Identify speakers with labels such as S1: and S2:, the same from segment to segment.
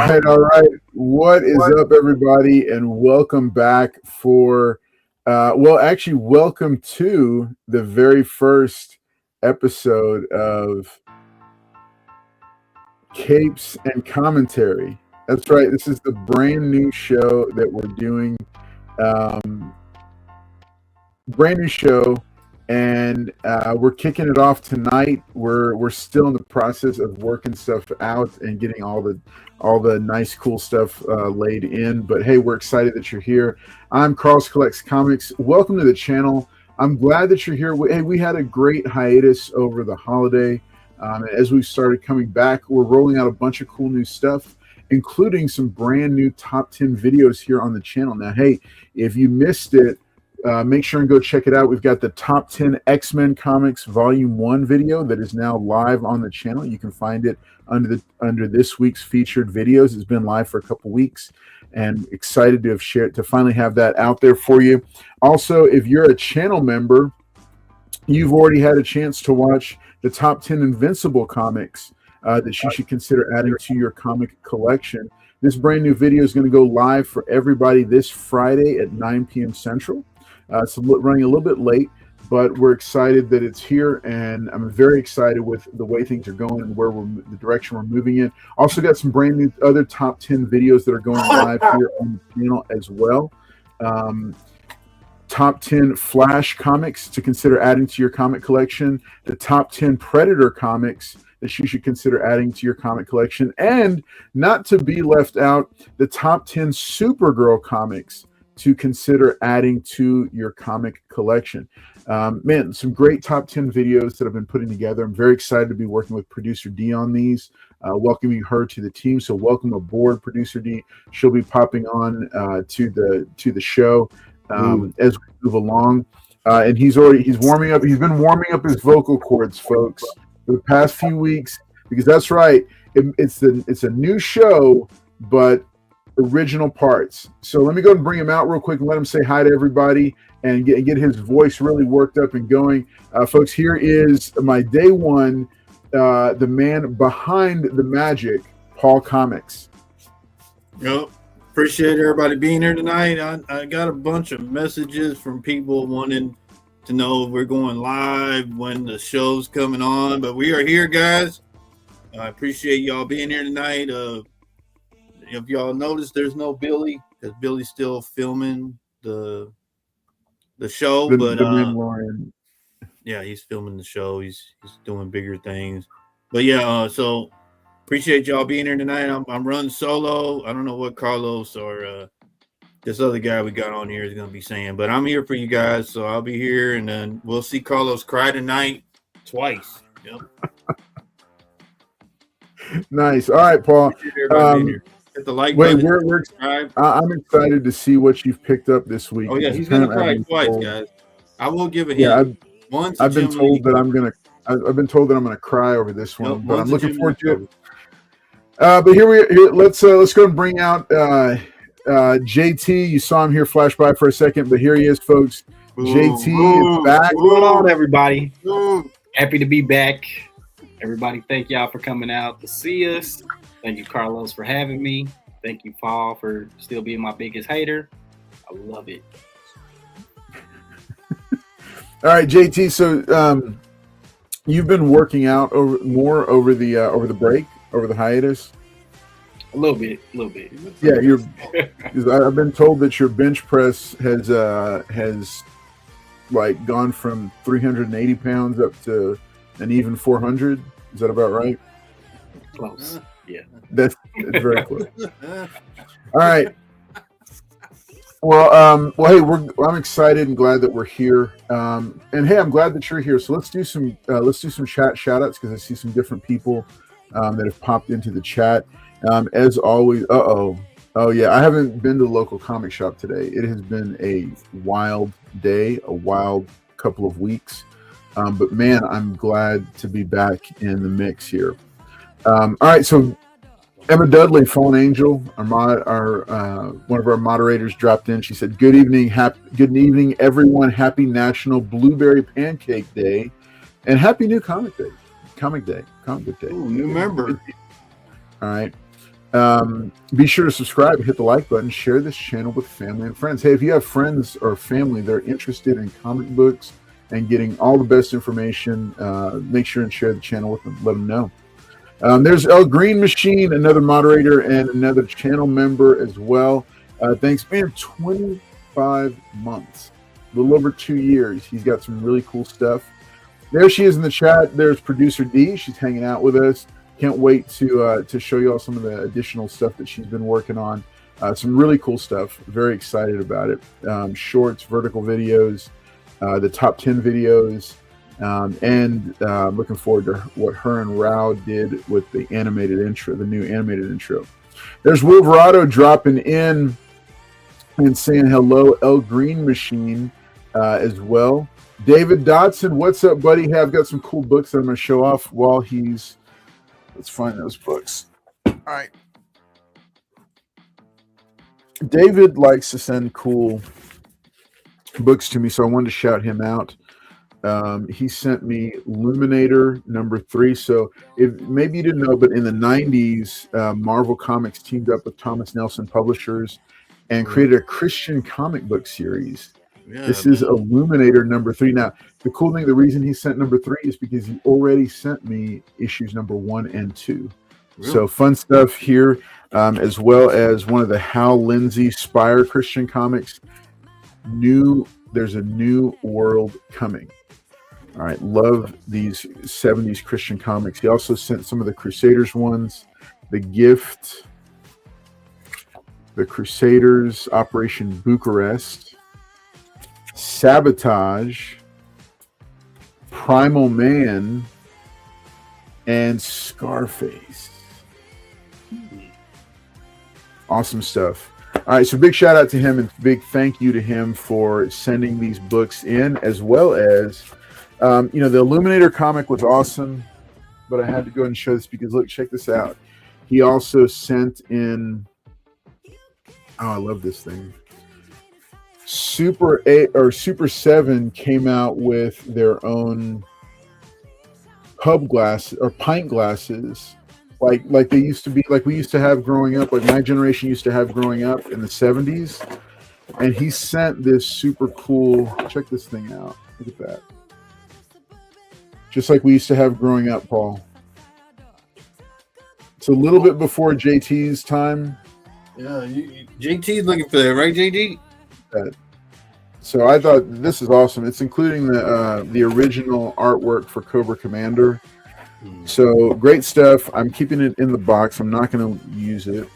S1: All right. What is up, everybody, and welcome back for, actually, welcome to the very first episode of Capes and Commentary. That's right. This is the brand new show that we're doing. Brand new show, and we're kicking it off tonight. We're still in the process of working stuff out and getting all the nice cool stuff laid in, but hey, we're excited that you're here. I'm Carl's Collects Comics. Welcome to the channel. I'm glad that you're here. We had a great hiatus over the holiday. As we've started coming back, we're rolling out a bunch of cool new stuff, including some brand new top 10 videos here on the channel. Now, hey, if you missed it, make sure and go check it out. We've got the top 10 X-Men Comics Volume 1 video that is now live on the channel. You can find it under this week's featured videos. It's been live for a couple weeks, and excited to finally have that out there for you. Also, if you're a channel member, you've already had a chance to watch the top 10 Invincible comics that you should consider adding to your comic collection. This brand new video is going to go live for everybody this Friday at 9 p.m. Central. It's running a little bit late, but we're excited that it's here, and I'm very excited with the way things are going and the direction we're moving in. Also got some brand new other top 10 videos that are going live here on the channel as well. Top 10 Flash comics to consider adding to your comic collection. The top 10 Predator comics that you should consider adding to your comic collection. And not to be left out, the top 10 Supergirl comics to consider adding to your comic collection. Man, some great top 10 videos that I've been putting together. I'm very excited to be working with Producer D on these, welcoming her to the team. So welcome aboard, Producer D. She'll be popping on to the show as we move along. And he's warming up. He's been warming up his vocal cords, folks, for the past few weeks, because that's right. It's a new show, but original parts. So let me go and bring him out real quick and let him say hi to everybody and get his voice really worked up and going. Folks, here is my day one, the man behind the magic, Paul Comics.
S2: Yep. Appreciate everybody being here tonight. I got a bunch of messages from people wanting to know if we're going live, when the show's coming on, but we are here, guys. I appreciate y'all being here tonight. If y'all notice, there's no Billy, because Billy's still filming the show. Yeah, he's filming the show. He's doing bigger things. But yeah, so appreciate y'all being here tonight. I'm running solo. I don't know what Carlos or this other guy we got on here is going to be saying, but I'm here for you guys. So I'll be here, and then we'll see Carlos cry tonight twice. Yep.
S1: Nice. All right, Paul.
S2: Hit the like
S1: button.
S2: I'm
S1: excited to see what you've picked up this week.
S2: Oh yeah, he's gonna cry twice, guys. I will give a hint.
S1: I've been told that I'm gonna cry over this one, but I'm looking forward to it. But let's go and bring out JT. You saw him here flash by for a second, but here he is, folks. JT is back.
S3: What's going on, everybody? Happy to be back. Everybody, thank y'all for coming out to see us. Thank you, Carlos, for having me. Thank you, Paul, for still being my biggest hater. I love it.
S1: All right, JT. So you've been working out over the break, over the hiatus.
S3: A little bit.
S1: Yeah, I've been told that your bench press has like gone from 380 pounds up to an even 400. Is that about right?
S3: Close. Yeah,
S1: that's very close. All right. Well, hey, I'm excited and glad that we're here. And hey, I'm glad that you're here. So let's do some chat shout outs, because I see some different people that have popped into the chat. As always, oh yeah, I haven't been to the local comic shop today. It has been a wild day, a wild couple of weeks. But man, I'm glad to be back in the mix here. All right, so Emma Dudley, Fallen Angel, one of our moderators, dropped in. She said, "Good evening, everyone. Happy National Blueberry Pancake Day, and Happy New Comic Day. Comic Book Day.
S2: Ooh, new member.
S1: All right. Be sure to subscribe, hit the like button, share this channel with family and friends. Hey, if you have friends or family that are interested in comic books and getting all the best information, make sure and share the channel with them. Let them know. There's El Green Machine, another moderator and another channel member as well. Thanks, man. 25 months, a little over 2 years. He's got some really cool stuff. There she is in the chat. There's producer D. She's hanging out with us. Can't wait to show you all some of the additional stuff that she's been working on. Some really cool stuff. Very excited about it. Shorts, vertical videos, the top 10 videos, and looking forward to what her and Rao did with the animated intro, the new animated intro. There's Wolverado dropping in and saying hello. El Green Machine as well. David Dotson, what's up, buddy? Hey, I've got some cool books that I'm going to show off while he's... Let's find those books. All right. David likes to send cool books to me, so I wanted to shout him out. He sent me Luminator #3. So if maybe you didn't know, but in the 90s, Marvel Comics teamed up with Thomas Nelson Publishers and created a Christian comic book series. Yeah, this is Illuminator #3. Now, the cool thing, the reason he sent #3 is because he already sent me issues #1 and 2. Really? So fun stuff here, as well as one of the Hal Lindsey Spire Christian comics. There's a new world coming. All right, love these 70s Christian comics. He also sent some of the Crusaders ones, The Gift, the Crusaders, Operation Bucharest, Sabotage, Primal Man, and Scarface. Awesome stuff. All right, so big shout out to him and big thank you to him for sending these books in, as well as, the Illuminator comic was awesome, but I had to go and show this because look, check this out. He also sent in, I love this thing. Super 8 or Super 7 came out with their own pub glass or pint glasses, like they used to be, like we used to have growing up, like my generation used to have growing up in the 70s. And he sent this super cool, check this thing out. Look at that. Just like we used to have growing up, Paul. It's a little bit before JT's time.
S2: Yeah, JT's looking for that, right, JT?
S1: So I thought this is awesome. It's including the original artwork for Cobra Commander. So great stuff. I'm keeping it in the box. I'm not going to use it.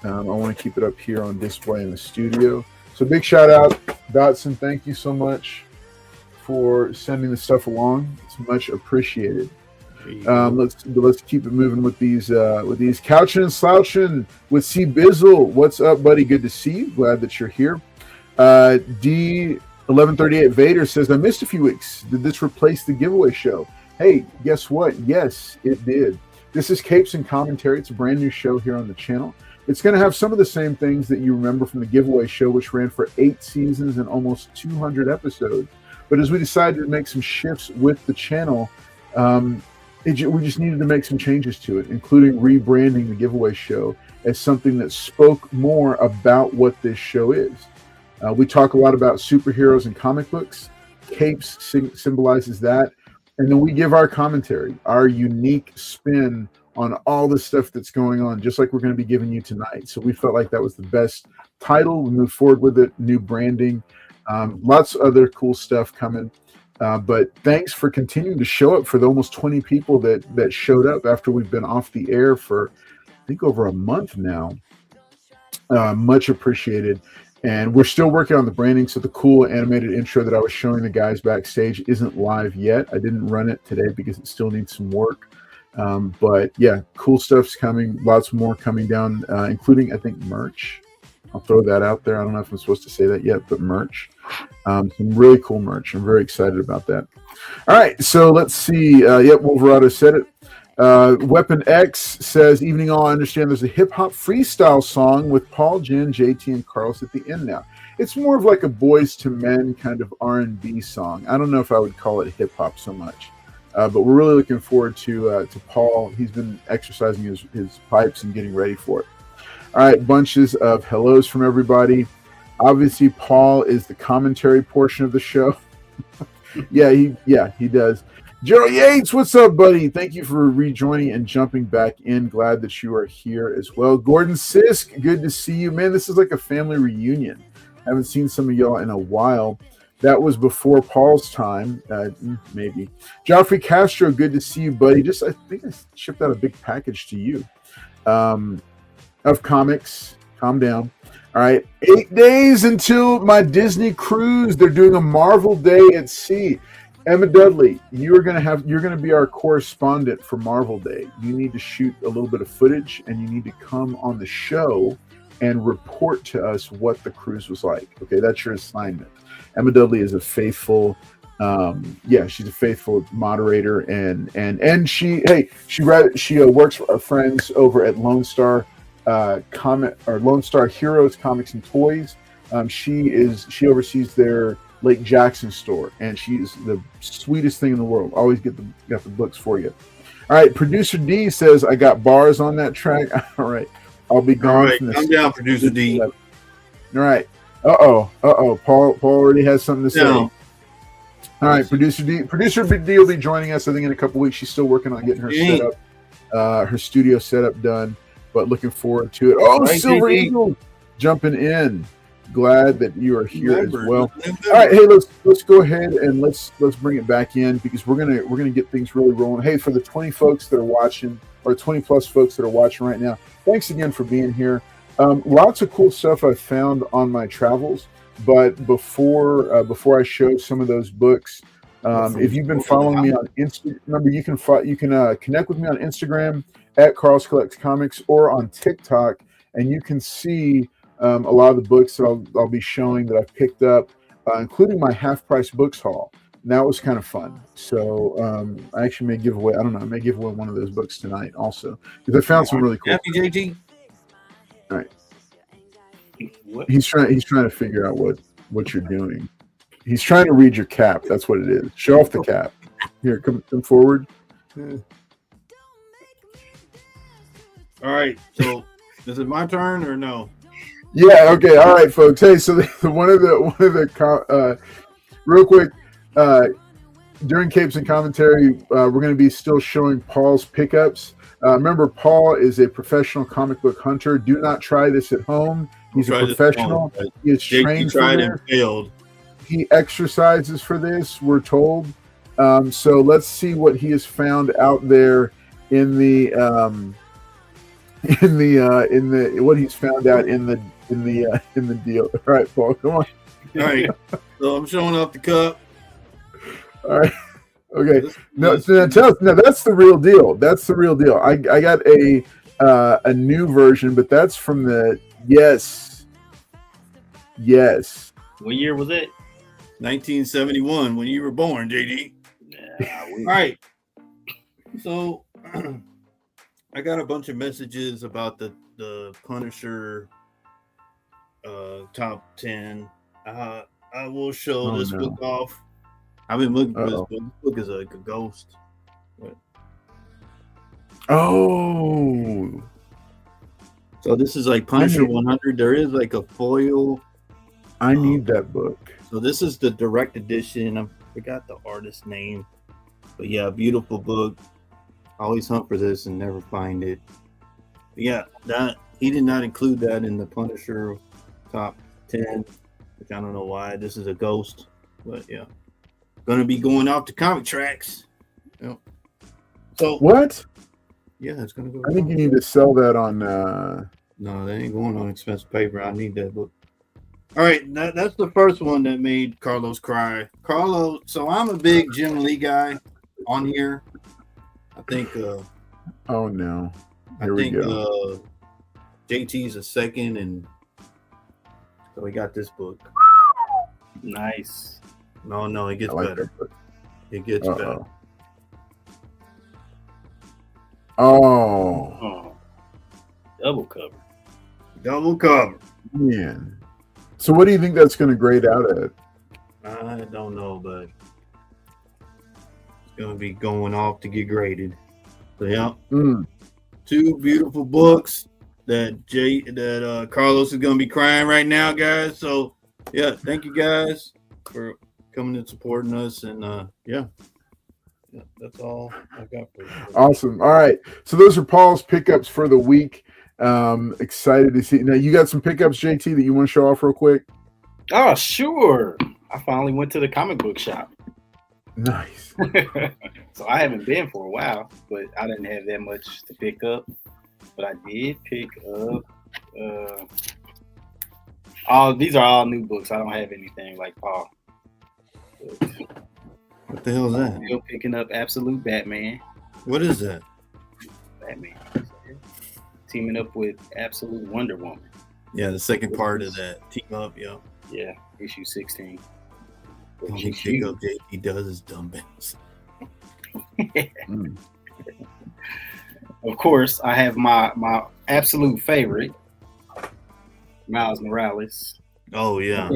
S1: I want to keep it up here on display in the studio. So big shout out, Dotson. Thank you so much for sending the stuff along. It's much appreciated. Let's keep it moving with these couching and slouching with C Bizzle. What's up, buddy? Good to see you. Glad that you're here. D1138 Vader says, I missed a few weeks. Did this replace the giveaway show? Hey, guess what? Yes, it did. This is Capes and Commentary. It's a brand new show here on the channel. It's going to have some of the same things that you remember from the giveaway show, which ran for 8 seasons and almost 200 episodes. But as we decided to make some shifts with the channel, we just needed to make some changes to it, including rebranding the giveaway show as something that spoke more about what this show is. We talk a lot about superheroes and comic books. Capes symbolizes that. And then we give our commentary, our unique spin on all the stuff that's going on, just like we're going to be giving you tonight. So we felt like that was the best title. We moved forward with it, new branding, lots of other cool stuff coming. But thanks for continuing to show up for the almost 20 people that showed up after we've been off the air for, I think, over a month now. Much appreciated. And we're still working on the branding. So the cool animated intro that I was showing the guys backstage isn't live yet. I didn't run it today because it still needs some work. But yeah, cool stuff's coming. Lots more coming down, including, I think, merch. I'll throw that out there. I don't know if I'm supposed to say that yet, but merch. Some really cool merch. I'm very excited about that. All right, so let's see. Yep, Wolverado said it. Weapon X says, evening all, I understand there's a hip-hop freestyle song with Paul, Jen, JT, and Carlos at the end now. It's more of like a Boys to Men kind of R&B song. I don't know if I would call it hip-hop so much. But we're really looking forward to Paul. He's been exercising his pipes and getting ready for it. All right, bunches of hellos from everybody. Obviously, Paul is the commentary portion of the show. yeah, he does. Gerald Yates, what's up, buddy? Thank you for rejoining and jumping back in. Glad that you are here as well. Gordon Sisk, good to see you, man. This is like a family reunion. Haven't seen some of y'all in a while. That was before Paul's time, maybe. Joffrey Castro, good to see you, buddy. I think I shipped out a big package to you of comics. Calm down. All right, 8 days until my Disney cruise. They're doing a Marvel Day at sea. Emma Dudley, you're gonna be our correspondent for Marvel Day. You need to shoot a little bit of footage, and you need to come on the show and report to us what the cruise was like. Okay, that's your assignment. Emma Dudley is a faithful, she's a faithful moderator, and she works for our friends over at Lone Star Lone Star Heroes Comics and Toys. She oversees their Lake Jackson store, and she's the sweetest thing in the world. Always got the books for you. All right, producer D says I got bars on that track. All right, I'll be gone.
S2: All right,
S1: from
S2: come down, producer D.
S1: All right. Paul already has something to say.
S2: No.
S1: All right, producer D will be joining us, I think, in a couple weeks. She's still working on getting her set up, her studio setup done, but looking forward to it. Oh, right, Silver Eagle jumping in. Glad that you are here as well. All right, hey, let's go ahead and let's bring it back in, because we're gonna get things really rolling. Hey, for the 20 folks that are watching, or 20 plus folks that are watching right now, thanks again for being here. Lots of cool stuff I found on my travels, but before I show some of those books, if you've been following me on Instagram, remember you can connect with me on Instagram at Carl's Collects Comics, or on TikTok, and you can see a lot of the books that I'll be showing that I've picked up, including my half price books haul. And that was kind of fun. So I actually may give away, I may give away one of those books tonight also, because I found some really cool.
S2: Happy JG.
S1: All right. He's trying to figure out what you're doing. He's trying to read your cap. That's what it is. Show off the cap. Here, come forward.
S2: All right. So is it my turn or no?
S1: Yeah. Okay. All right, folks. Hey, so one of the real quick, during Capes and Commentary, we're going to be still showing Paul's pickups. Remember, Paul is a professional comic book hunter. Do not try this at home. He's a professional. He is trained for this.
S2: And failed.
S1: He exercises for this, we're told. So let's see what he has found out there in the what he's found out in the deal. All right, Paul, come on.
S2: All right. So I'm showing off the cup.
S1: All right. Okay. No, that's the real deal. That's the real deal. I got a new version, but that's from the yes.
S3: What year was it?
S2: 1971, when you were born, JD. All right. So I got a bunch of messages about the Punisher top 10. I will show this book off. I've been looking for this book. This book is like a ghost.
S1: Oh.
S2: So this is like Punisher 100. There is like a foil.
S1: I need that book.
S2: So this is the direct edition. I forgot the artist's name. But yeah, beautiful book. I always hunt for this and never find it. But yeah, that he did not include that in the Punisher top 10, which I don't know why. This is a ghost. But yeah. Gonna be going off the comic tracks. Yep. So
S1: what?
S2: Yeah, it's gonna go.
S1: I think you need to sell that on.
S2: No, they ain't going on expensive paper. I need that book. All right, that's the first one that made Carlos cry. Carlos. So I'm a big Jim Lee guy on here. I think.
S1: Oh no!
S2: Here we go. JT's a second, and so we got this book.
S3: Nice.
S2: No, it gets better. It gets better.
S1: Oh.
S3: Double cover.
S1: Man. So what do you think that's going to grade out at?
S2: I don't know, but going to be going off to get graded. So yeah,
S1: Mm.
S2: 2 beautiful books that Carlos is going to be crying right now, guys. So yeah, thank you guys for coming and supporting us, and yeah, that's all I got for you.
S1: Awesome. All right. So those are Paul's pickups for the week. Excited to see. Now you got some pickups, JT, that you want to show off real quick?
S3: Oh, sure. I finally went to the comic book shop.
S1: Nice.
S3: So I haven't been for a while, but I didn't have that much to pick up. But I did pick up. These are all new books. I don't have anything like Paul. But
S2: What the hell is that?
S3: still picking up Absolute Batman.
S2: What is that?
S3: Batman. Teaming up with Absolute Wonder Woman.
S2: Yeah, the second part of that team up. Yeah,
S3: Yeah, issue 16.
S2: the
S3: Which
S2: only
S3: is huge.
S2: pickup JT does is dumbbells.
S1: Mm.
S3: Of course, I have my absolute favorite, Miles Morales.
S2: Oh yeah.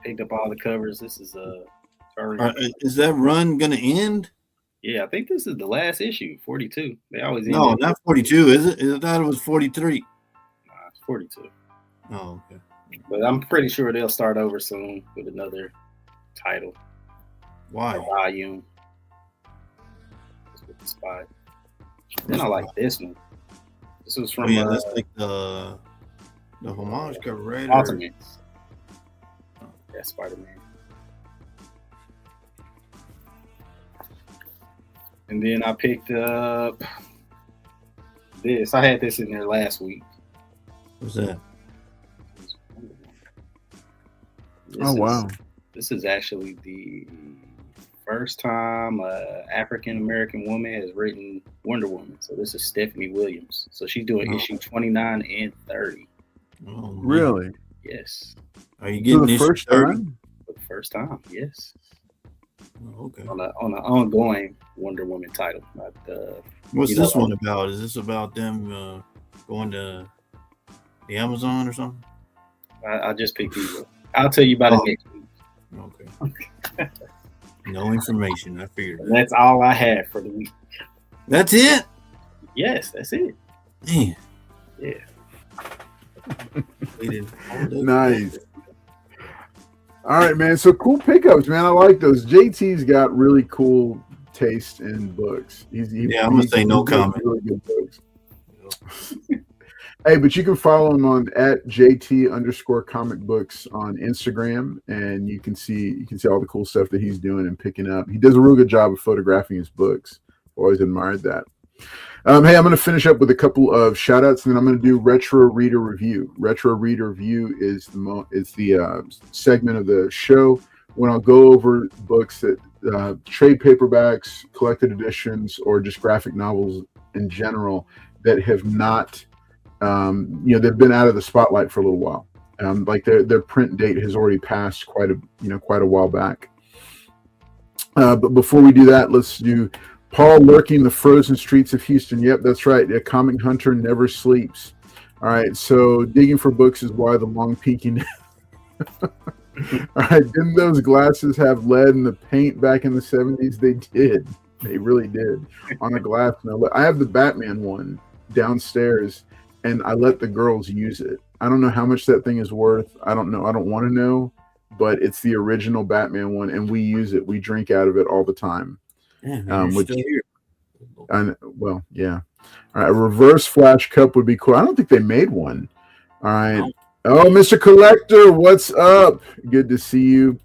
S3: Picked up all the covers. This is
S2: Is that run gonna end?
S3: yeah, I think this is the last issue, 42. They always end
S2: No,
S3: it.
S2: not 42. Is it? I thought it was 43.
S3: Nah, it's 42.
S2: Oh, okay.
S3: But I'm pretty sure they'll start over soon with another title,
S2: Why?
S3: volume. With the spy. Then I like this one. This was
S2: Oh
S3: from
S2: yeah, that's like the homage cover, right? Or-
S3: Ultimates. That's Spider-Man. And then I picked up this. I had this in there last week.
S2: What's that?
S1: Oh wow.
S3: This is actually the first time an African American woman has written Wonder Woman. So this is Stephanie Williams. So she's doing
S2: Oh.
S3: issue 29 and 30.
S2: Oh, man.
S1: Really?
S3: Yes.
S2: Are you
S1: For
S2: getting
S1: the
S2: issue
S1: first
S2: 30?
S1: time?
S3: For the first time. Yes.
S2: Oh, okay.
S3: On an ongoing Wonder Woman title. Not
S2: What's
S3: you
S2: this
S3: know,
S2: one about? Is this about them going to the Amazon or something?
S3: I just picked these up. I'll tell you about it
S2: Oh.
S3: next week.
S2: Okay. No information. I figured.
S3: And that's all I have for the week.
S2: That's it.
S3: Yes, that's it.
S2: Man.
S3: Yeah.
S2: Waited all day.
S1: Nice. All right, man. So cool pickups, man. I like those. JT's got really cool taste in books.
S2: Yeah, I'm gonna say no
S1: he makes
S2: comment.
S1: Really good books. Hey, but you can follow him on at JT_comic books on Instagram, and you can see all the cool stuff that he's doing and picking up. He does a real good job of photographing his books. Always admired that. Hey, I'm going to finish up with a couple of shout outs, and then I'm going to do Retro Reader Review. Retro Reader Review is the segment of the show when I'll go over books that trade paperbacks, collected editions, or just graphic novels in general that have not they've been out of the spotlight for a little while. Like their print date has already passed quite a while back. But before we do that, let's do Paul lurking the frozen streets of Houston. Yep, that's right. A comic hunter never sleeps. All right, so digging for books is why the long peeking. All right, didn't those glasses have lead in the paint back in the 70s? They did. They really did. On a glass. No, I have the Batman one downstairs, and I let the girls use it. I don't know how much that thing is worth. I don't know. I don't want to know, but it's the original Batman one, and we use it. We drink out of it all the time.
S2: Yeah, man, you're still here.
S1: Well, yeah. All right, a reverse flash cup would be cool. I don't think they made one. All right. Oh, Mr. Collector, what's up? Good to see you.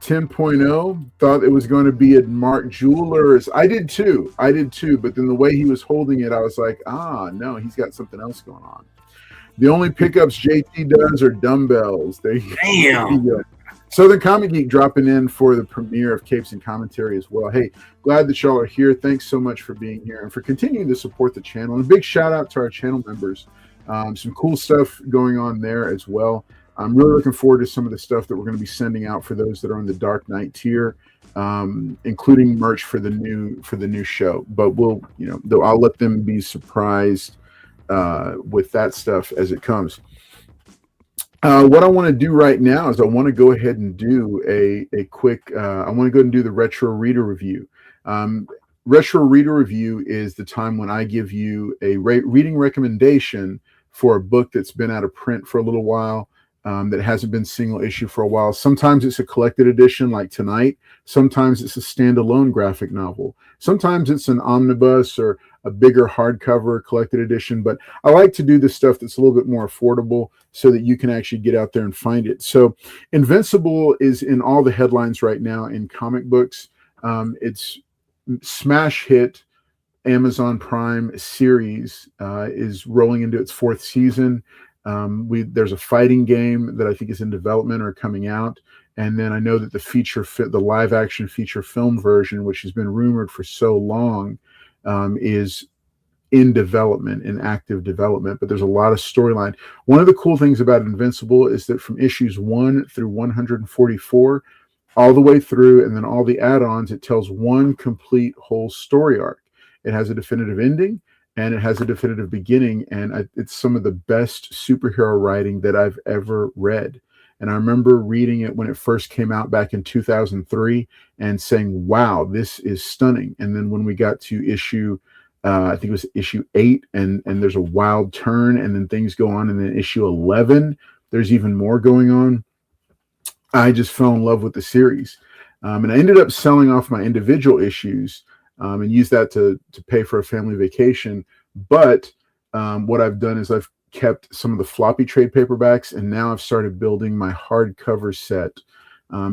S1: 10.0 thought it was going to be at Mark Jewelers. I did too. But then the way he was holding it, I was like, no, he's got something else going on. The only pickups JT does are dumbbells. There you go. Southern Comic Geek dropping in for the premiere of Capes and Commentary as well. Hey, glad that y'all are here. Thanks so much for being here and for continuing to support the channel. And a big shout out to our channel members. Some cool stuff going on there as well. I'm really looking forward to some of the stuff that we're going to be sending out for those that are on the Dark Knight tier, including merch for the new show. But I'll let them be surprised with that stuff as it comes. What I want to do right now is I want to go ahead and do a quick. I want to go ahead and do the Retro Reader Review. Retro Reader Review is the time when I give you a reading recommendation for a book that's been out of print for a little while, that hasn't been single issue for a while. Sometimes it's a collected edition like tonight. Sometimes it's a standalone graphic novel. Sometimes it's an omnibus or a bigger hardcover collected edition. But I like to do the stuff that's a little bit more affordable so that you can actually get out there and find it. So Invincible is in all the headlines right now in comic books. It's smash hit Amazon Prime series is rolling into its 4th season. There's a fighting game that I think is in development or coming out, and then I know that the live action feature film version, which has been rumored for so long, is in development, in active development. But there's a lot of storyline. One of the cool things about Invincible is that from issues 1 through 144, all the way through, and then all the add-ons, it tells one complete whole story arc. It has a definitive ending, and it has a definitive beginning, and it's some of the best superhero writing that I've ever read. And I remember reading it when it first came out back in 2003 and saying, wow, this is stunning. And then when we got to issue, I think it was issue 8, and there's a wild turn, and then things go on, and then issue 11, there's even more going on. I just fell in love with the series. And I ended up selling off my individual issues and used that to pay for a family vacation. But what I've done is I've kept some of the floppy trade paperbacks, and now I've started building my hardcover set,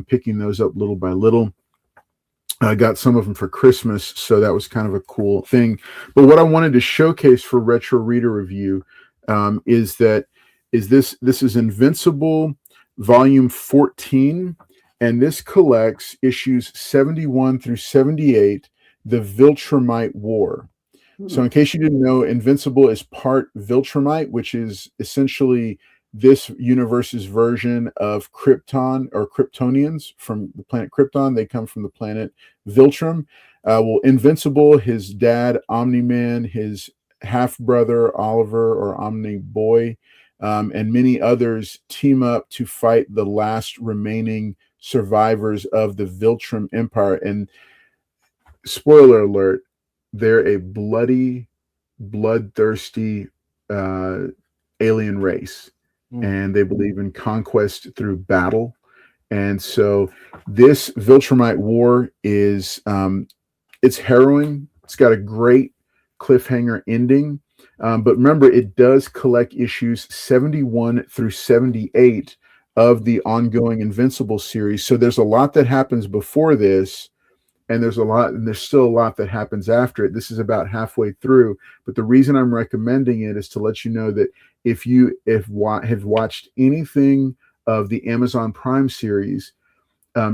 S1: picking those up little by little. I got some of them for Christmas, so that was kind of a cool thing. But what I wanted to showcase for Retro Reader Review is this is Invincible Volume 14, and this collects issues 71 through 78, the Viltrumite War. So in case you didn't know, Invincible is part Viltrumite, which is essentially this universe's version of Krypton or Kryptonians from the planet Krypton. They come from the planet Viltrum. Invincible, his dad, Omni-Man, his half-brother, Oliver, or Omni-Boy, and many others team up to fight the last remaining survivors of the Viltrum Empire. And spoiler alert, they're a bloodthirsty alien race, and they believe in conquest through battle. And so this Viltrumite War is it's harrowing. It's got a great cliffhanger ending. But remember, it does collect issues 71 through 78 of the ongoing Invincible series. So there's a lot that happens before this, and there's still a lot that happens after it. This is about halfway through. But the reason I'm recommending it is to let you know that if you have watched anything of the Amazon Prime series,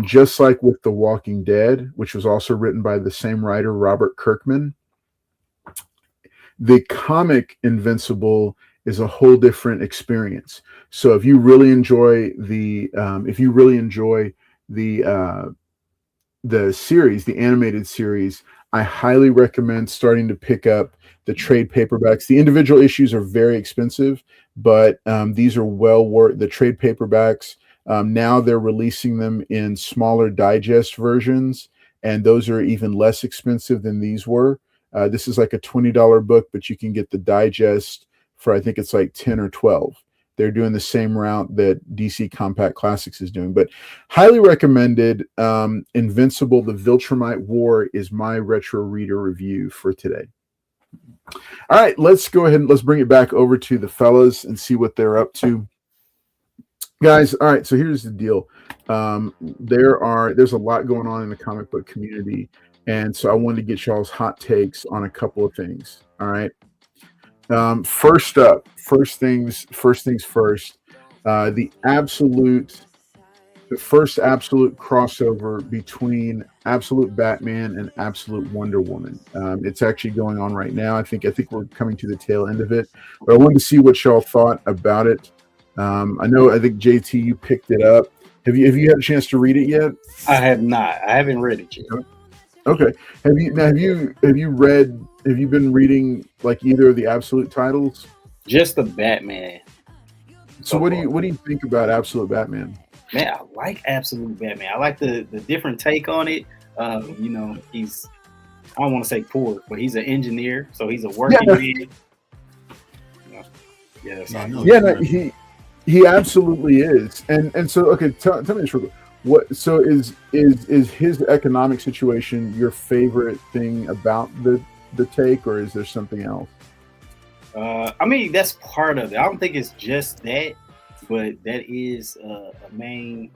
S1: just like with The Walking Dead, which was also written by the same writer, Robert Kirkman, the comic Invincible is a whole different experience. So if you really enjoy the series, the animated series, I highly recommend starting to pick up the trade paperbacks. The individual issues are very expensive, but these are well worth the trade paperbacks. Now they're releasing them in smaller digest versions, and those are even less expensive than these were. This is like a $20 book, but you can get the digest for, I think it's like 10 or 12. They're doing the same route that DC Compact Classics is doing, but highly recommended. Invincible, the Viltrumite War is my Retro Reader review for today. All right, let's go ahead and let's bring it back over to the fellas and see what they're up to. Guys, all right, so here's the deal. There's a lot going on in the comic book community, and so I wanted to get y'all's hot takes on a couple of things. All right. First things first. The first absolute crossover between Absolute Batman and Absolute Wonder Woman. It's actually going on right now. I think we're coming to the tail end of it, but I wanted to see what y'all thought about it. I think JT, you picked it up. Have you had a chance to read it yet?
S3: I have not. I haven't read it yet.
S1: Okay. Have you been reading like either of the Absolute titles?
S3: Just the Batman.
S1: So what do you think about Absolute Batman?
S3: Man, I like Absolute Batman. I like the different take on it. He's I don't want to say poor, but he's an engineer, so he's a working man. Yeah, that's
S1: he absolutely is. And so okay, tell me this real quick. What so is his economic situation your favorite thing about the take, or is there something else?
S3: I mean, that's part of it. I don't think it's just that, but that is a main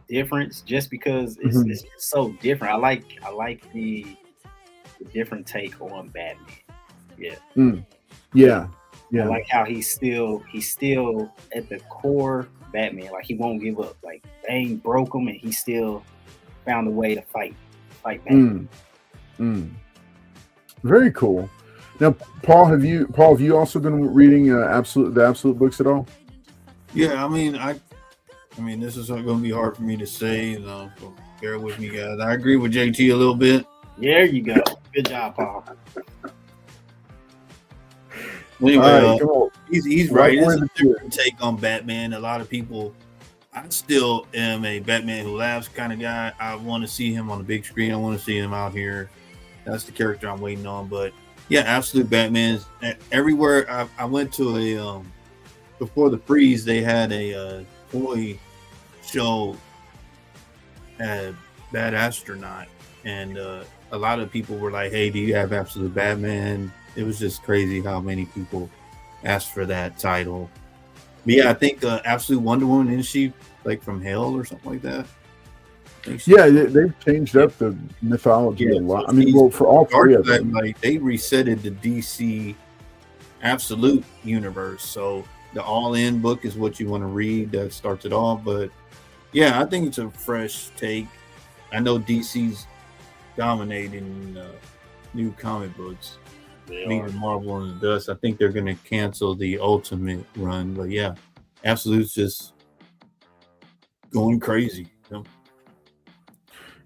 S3: difference. Just because it's so different. I like the different take on Batman. Yeah. I like how he's still at the core Batman. Like he won't give up. Like Bane broke him, and he still found a way to fight Batman.
S1: Very cool. Now, Paul, have you also been reading the Absolute books at all?
S2: Yeah, I mean, this is going to be hard for me to say. So bear with me, guys. I agree with JT a little bit.
S3: There you go. Good job, Paul.
S2: Anyway, he's right. It's a different take on Batman. A lot of people. I still am a Batman who laughs kind of guy. I want to see him on the big screen. I want to see him out here. That's the character I'm waiting on. But yeah, Absolute Batman's everywhere. I went to a before the freeze. They had a toy show at Bad Astronaut, and a lot of people were like, "Hey, do you have Absolute Batman?" It was just crazy how many people asked for that title. But yeah, I think Absolute Wonder Woman, isn't she like from hell or something like that?
S1: Yeah, they've changed up the mythology a lot. I mean, well, for all three of them,
S2: like they resetted the DC Absolute universe. So the All-In book is what you want to read. That starts it off. But yeah, I think it's a fresh take. I know DC's dominating new comic books. Leaving Marvel in the dust. I think they're going to cancel the Ultimate run, but yeah, Absolute's just going crazy. You know?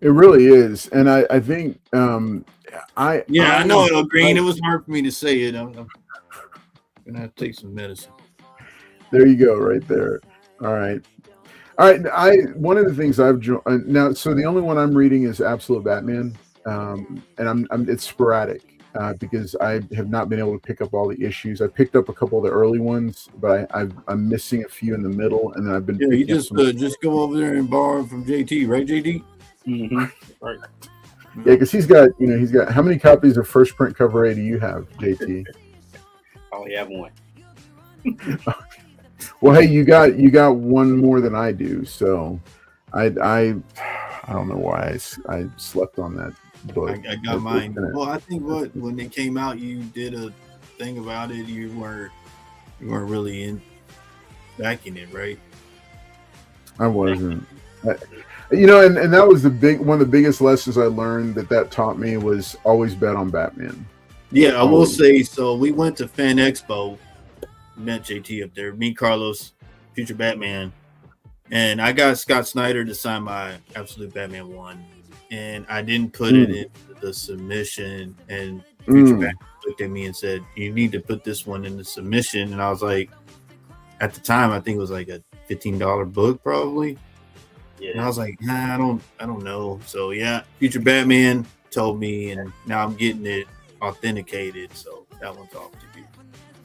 S1: It really is, and I think I
S2: know Green. It was hard for me to say it. I'm gonna have to take some medicine.
S1: There you go, right there. All right. One of the things I've now. So the only one I'm reading is Absolute Batman, and it's sporadic. Because I have not been able to pick up all the issues. I picked up a couple of the early ones, but I'm missing a few in the middle, and then I've been.
S2: Yeah, you just go over there and borrow from JT, right, JT?
S3: Mm-hmm. Right.
S1: Yeah, because he's got how many copies of First Print Cover A do you have, JT?
S3: I only have one.
S1: Well, hey, you got one more than I do, so I don't know why I slept on that.
S2: I got mine. Well, I think when they came out, you did a thing about it. You weren't really backing it, right?
S1: I wasn't. And that was one of the biggest lessons I learned that taught me was always bet on Batman.
S2: Yeah, I will say so. We went to Fan Expo, met JT up there, me, Carlos, Future Batman, and I got Scott Snyder to sign my Absolute Batman 1. And I didn't put it in the submission, and Future Batman looked at me and said, "You need to put this one in the submission." And I was like, at the time, I think it was like a $15 book, probably. Yeah. And I was like, nah, I don't know. So yeah, Future Batman told me, and now I'm getting it authenticated. So that one's off to you.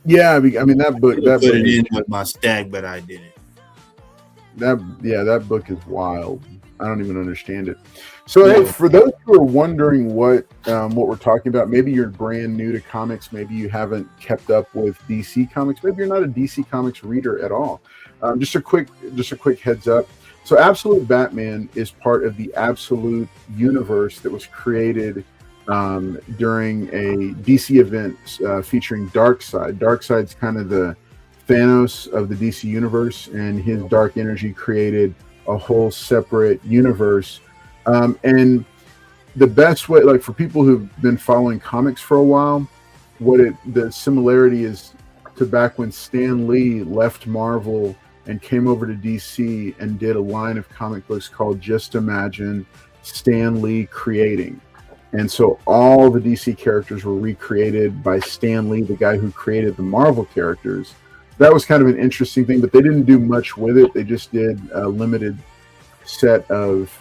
S1: Yeah, I mean that book. That
S2: put it in with my stack, but I didn't.
S1: That book is wild. I don't even understand it. So, hey, for those who are wondering what we're talking about, maybe you're brand new to comics, maybe you haven't kept up with DC Comics, maybe you're not a DC Comics reader at all. Just a quick heads up. So, Absolute Batman is part of the Absolute universe that was created during a DC event featuring Darkseid. Darkseid's kind of the Thanos of the DC universe, and his dark energy created a whole separate universe. And the best way, like for people who've been following comics for a while, the similarity is to back when Stan Lee left Marvel and came over to DC and did a line of comic books called Just Imagine Stan Lee Creating. And so all the DC characters were recreated by Stan Lee, the guy who created the Marvel characters. That was kind of an interesting thing, but they didn't do much with it. They just did a limited set of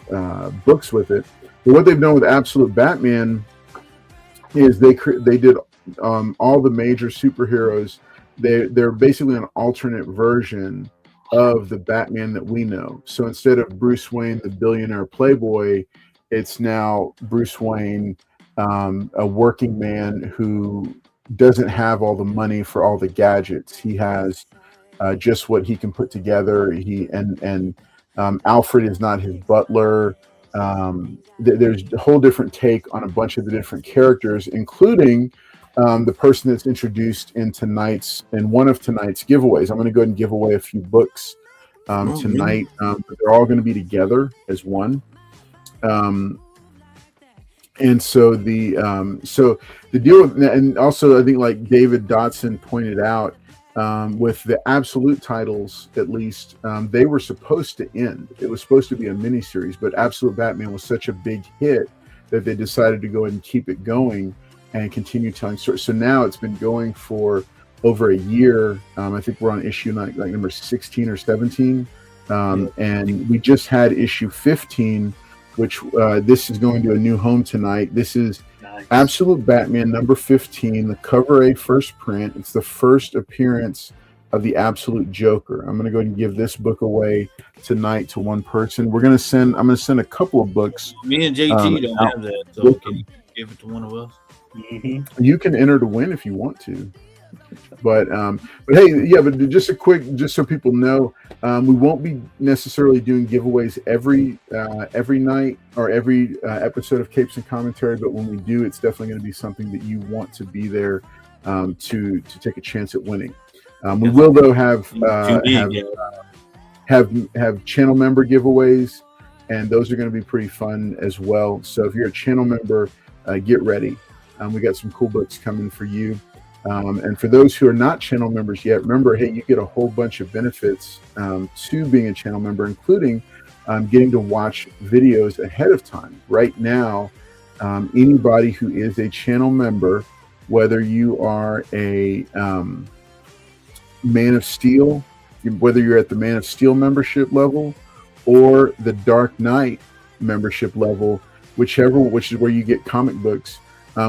S1: books with it. But what they've done with Absolute Batman is they did all the major superheroes. They're basically an alternate version of the Batman that we know. So instead of Bruce Wayne, the billionaire playboy, it's now Bruce Wayne, a working man who doesn't have all the money for all the gadgets. He has just what he can put together. Alfred is not his butler. There's a whole different take on a bunch of the different characters, including the person that's introduced in one of tonight's giveaways. I'm going to go ahead and give away a few books tonight. They're all going to be together as one. And so the deal with, and also I think like David Dotson pointed out, with the Absolute titles, at least, they were supposed to end. It was supposed to be a miniseries, but Absolute Batman was such a big hit that they decided to go ahead and keep it going and continue telling stories. So now it's been going for over a year. I think we're on issue like number 16 or 17. And we just had issue 15, which this is going to a new home tonight. This is nice. Absolute Batman number 15, the cover A first print. It's the first appearance of the Absolute Joker. I'm going to go ahead and give this book away tonight to one person. I'm going to send a couple of books.
S2: Me and JT don't have that, so can you give it to one of us?
S1: Mm-hmm. You can enter to win if you want to. But hey, yeah, but just so people know, we won't be necessarily doing giveaways every night or every episode of Capes and Commentary, but when we do, it's definitely going to be something that you want to be there to take a chance at winning. We will though have channel member giveaways, and those are going to be pretty fun as well. So if you're a channel member, get ready. We got some cool books coming for you. And for those who are not channel members yet, remember, hey, you get a whole bunch of benefits to being a channel member, including getting to watch videos ahead of time. Right now, anybody who is a channel member, whether you are a Man of Steel, whether you're at the Man of Steel membership level or the Dark Knight membership level, which is where you get comic books,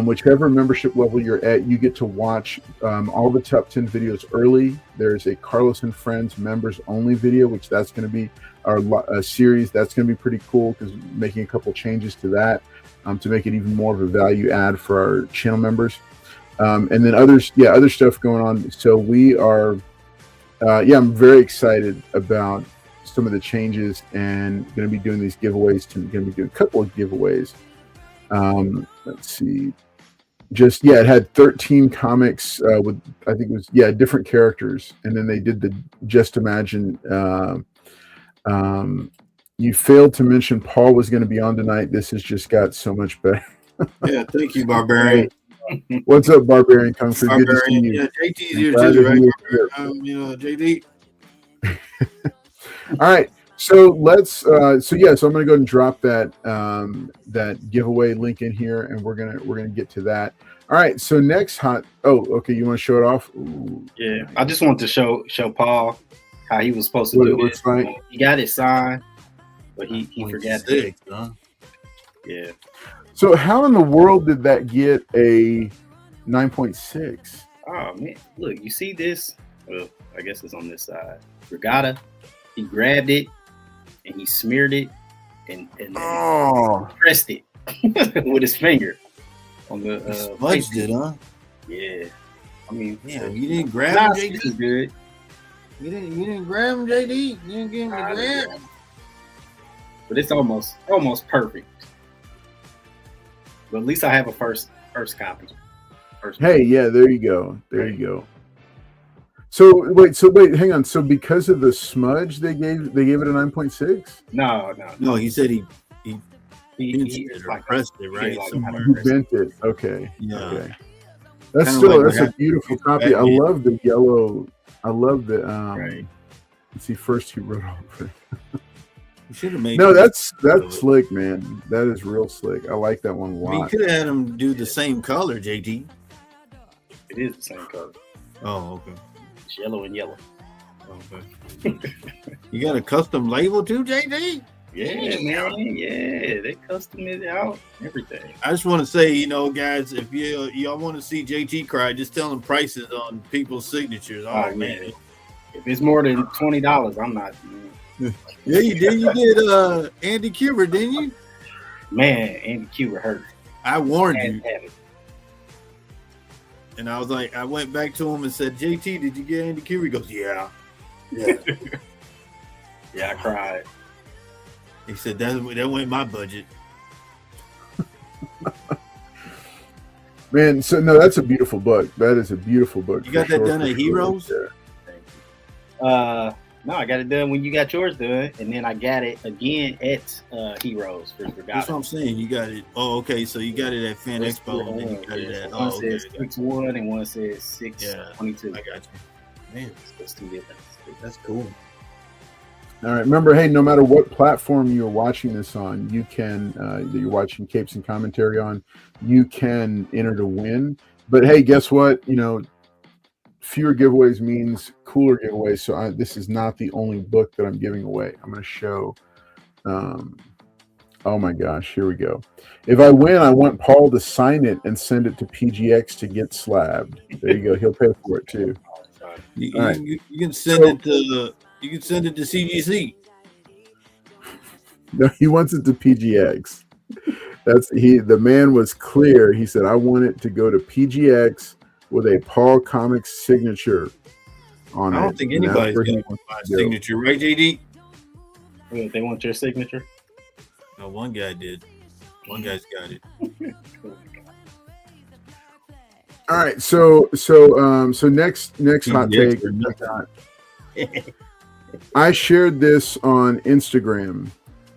S1: whichever membership level you're at, you get to watch all the top 10 videos early. There's a Carlos and Friends members only video, which that's going to be our series. That's going to be pretty cool because making a couple changes to that to make it even more of a value add for our channel members. And then other stuff going on. So we are, I'm very excited about some of the changes and going to be doing these giveaways. Going to be doing a couple of giveaways. Let's see. It had 13 comics with, I think it was, different characters. And then they did the Just Imagine. You failed to mention Paul was going to be on tonight. This has just got so much better.
S2: Yeah, thank you, Barbarian.
S1: What's up, Barbarian? Come through. Good to see you.
S2: Yeah, JT's here too, right? JD.
S1: All right. So let's. So I'm going to go ahead and drop that giveaway link in here, and we're gonna get to that. All right. So next okay. You want to show it off? Ooh.
S3: Yeah. I just want to show Paul how he was supposed to do it. Looks like. He got it signed, but he forgot it. Huh? Yeah.
S1: So how in the world did that get a 9.6?
S3: Oh man! Look, you see this? Well, I guess it's on this side. Regatta. He grabbed it. And he smeared it and pressed it with his finger on the
S2: smudged it, huh?
S3: Yeah. I mean,
S2: yeah, you didn't grab him, JD.
S3: Good.
S2: You didn't grab him, JD. You didn't get him to grab.
S3: But it's almost perfect. But at least I have a first copy.
S1: Yeah, there you go. There you go. So wait, hang on. So because of the smudge, they gave it a 9.6?
S2: No. He said he like pressed it, right?
S1: He bent it. Okay. Yeah. Okay. That's a beautiful copy. I love the yellow. I love the
S2: right.
S1: Let's see. First, he wrote over it.
S2: You should have made.
S1: No, that's slick, man. That is real slick. I like that one a lot.
S2: You could have had him do the same color, JT.
S3: It is the same color.
S2: Oh, okay.
S3: Yellow and yellow.
S2: Okay. You got a custom label too, JD?
S3: Yeah, man. Yeah, they custom it out, everything.
S2: I just want to say, you know, guys, if y'all want to see JT cry, just tell them prices on people's signatures. Oh, man.
S3: Yeah. If it's more than $20, I'm not.
S2: Yeah, you did. You did Andy Cuber, didn't you?
S3: Man, Andy Cuber hurt.
S2: I warned you.
S3: Have it.
S2: And I was like, I went back to him and said, JT, did you get Andy Cuber? He goes, yeah.
S3: Yeah. Yeah, I cried.
S2: He said, that went my budget.
S1: Man, so no, that's a beautiful book. That is a beautiful book.
S2: You got that done at Heroes?
S3: No, I got it done when you got yours done, and then I got it again at Heroes for Forgotten.
S2: That's what I'm saying. You got it. Oh, okay. So you got it at Fan Expo, and then you got it at.
S3: One
S2: okay.
S3: says 6-1 and one says 6-22.
S2: I got you. Man,
S3: That's two different.
S2: that's cool.
S1: All right. Remember, hey, no matter what platform you're watching this on, you can that you're watching Capes and Commentary on, you can enter to win. But hey, guess what? You know, fewer giveaways means cooler giveaways. So this is not the only book that I'm giving away. I'm going to show. Oh my gosh, here we go. If I win, I want Paul to sign it and send it to PGX to get slabbed. There you go. He'll pay for it too.
S2: You
S1: All right.
S2: can send it to CGC.
S1: No, he wants it to PGX. The man was clear. He said, I want it to go to PGX with a Paul Comics signature on it.
S2: I don't think anybody's going to my signature, right, JD?
S3: Wait, they want your signature?
S2: No, one guy did. One guy's got it.
S1: All right, so next hot take. I shared this on Instagram,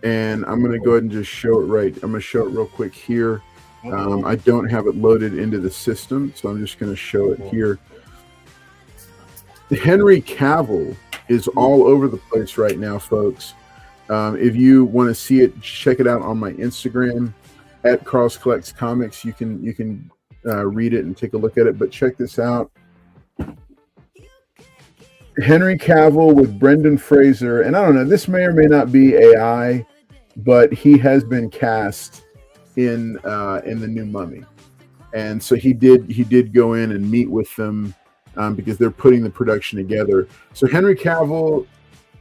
S1: and I'm going to go ahead and just show it right. I'm going to show it real quick here. I don't have it loaded into the system, so I'm just going to show it here. Henry Cavill is all over the place right now, folks. If you want to see it, check it out on my Instagram at Carlos Collects Comics. You can read it and take a look at it. But check this out: Henry Cavill with Brendan Fraser, and I don't know. This may or may not be AI, but he has been cast in the new Mummy, and so he did go in and meet with them because they're putting the production together. So Henry Cavill,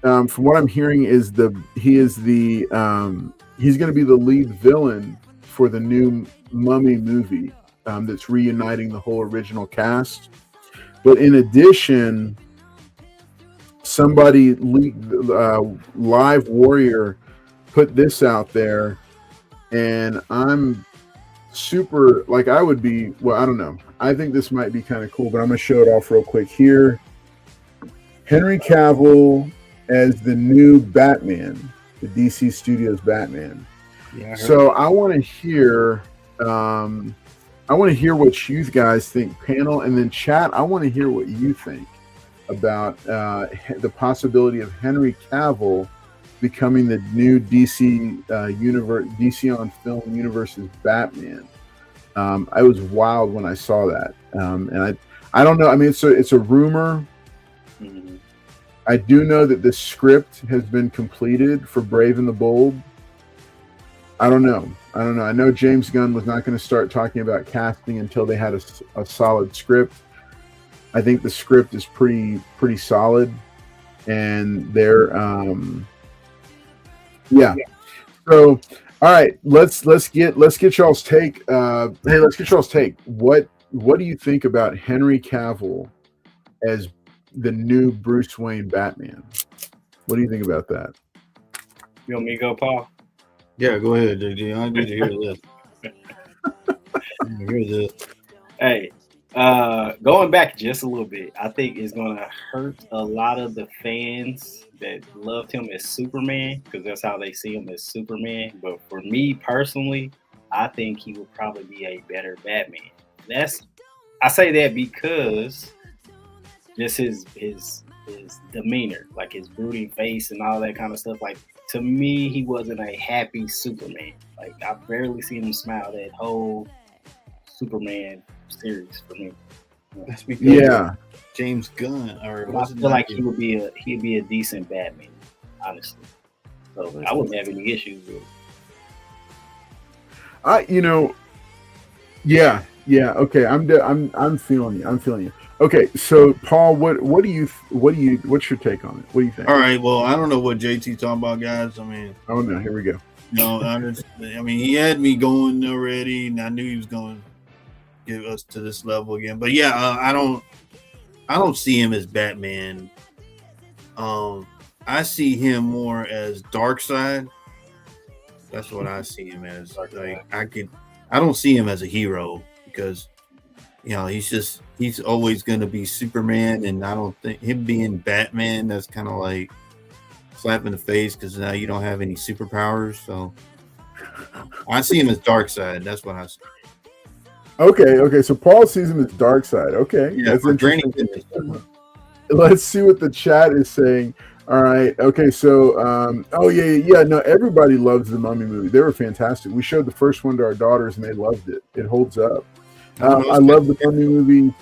S1: from what I'm hearing, he's going to be the lead villain for the new Mummy movie that's reuniting the whole original cast. But in addition, somebody Live Warrior put this out there, and I'm super, like, I would be, well, I don't know. I think this might be kind of cool, but I'm going to show it off real quick here. Henry Cavill as the new Batman, the DC Studios Batman. Yeah, so I want to hear what you guys think, panel, and then chat. I want to hear what you think about the possibility of Henry Cavill becoming the new DC on Film Universe's Batman. I was wild when I saw that, and I don't know. I mean, it's a rumor. Mm-hmm. I do know that the script has been completed for Brave and the Bold. I don't know. I know James Gunn was not going to start talking about casting until they had a solid script. I think the script is pretty solid, and they're yeah. So, all right, let's get y'all's take. Hey, let's get y'all's take. What do you think about Henry Cavill as the new Bruce Wayne Batman? What do you think about that?
S3: You want me to go, Paul?
S2: Yeah, go ahead, JD. I need to hear this. Hear this.
S3: Hey, going back just a little bit, I think it's going to hurt a lot of the fans that loved him as Superman, because that's how they see him, as Superman. But for me personally, I think he would probably be a better Batman. I say that because just his demeanor, like his brooding face and all that kind of stuff. Like, to me, he wasn't a happy Superman. Like, I barely seen him smile that whole Superman series for me.
S2: That's because James Gunn,
S3: I feel like he'd be a decent Batman, honestly. So I wouldn't have any issues with it.
S1: Yeah, okay. I'm feeling you. I'm feeling you. Okay, so Paul, what's your take on it? What do you think?
S2: All right. Well, I don't know what JT talking about, guys. I mean,
S1: oh no, here we go.
S2: No, he had me going already, and I knew he was going to get us to this level again. But yeah, I don't see him as Batman. I see him more as Darkseid. That's what I see him as. Like I don't see him as a hero because he's always going to be Superman, and I don't think him being Batman, that's kind of like slap in the face because now you don't have any superpowers. So I see him as Darkseid. That's what I see.
S1: Okay. So Paul sees him as Darkseid. Okay,
S2: yeah,
S1: that's interesting. Let's see what the chat is saying. All right. Okay. So, no, everybody loves the Mummy movie. They were fantastic. We showed the first one to our daughters, and they loved it. It holds up. I love the Mummy movie.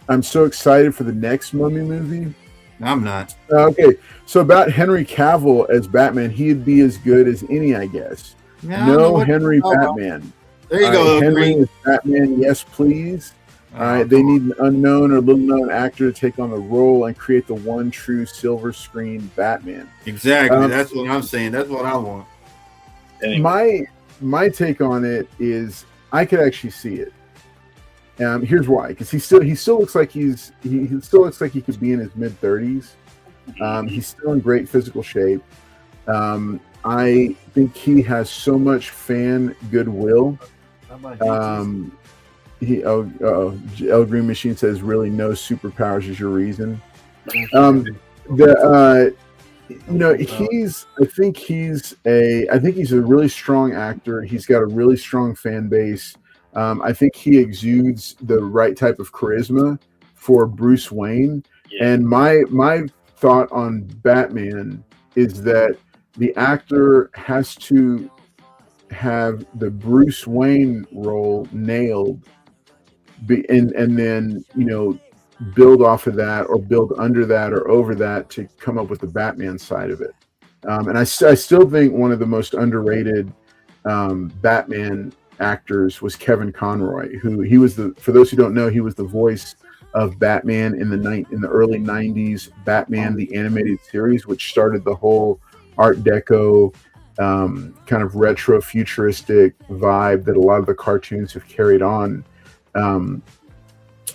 S1: I'm so excited for the next Mummy movie.
S2: I'm not.
S1: Okay. So about Henry Cavill as Batman, he'd be as good as any, I guess. No Henry Batman.
S2: There you go.
S1: Henry as Batman, yes, please. All right, they need an unknown or little-known actor to take on the role and create the one true silver screen Batman.
S2: Exactly. That's what I'm saying. That's what I want.
S1: My take on it is I could actually see it. Here's why: because he still looks like he still looks like he could be in his mid-30s. He's still in great physical shape. I think he has so much fan goodwill. El Green Machine says, "Really, no superpowers is your reason." I think he's a really strong actor. He's got a really strong fan base. I think he exudes the right type of charisma for Bruce Wayne. Yeah. And my thought on Batman is that the actor has to have the Bruce Wayne role nailed. And then build off of that or build under that or over that to come up with the Batman side of it. And I still think one of the most underrated Batman actors was Kevin Conroy, who was for those who don't know, he was the voice of Batman in the early 90s Batman the animated series, which started the whole Art Deco kind of retro futuristic vibe that a lot of the cartoons have carried on.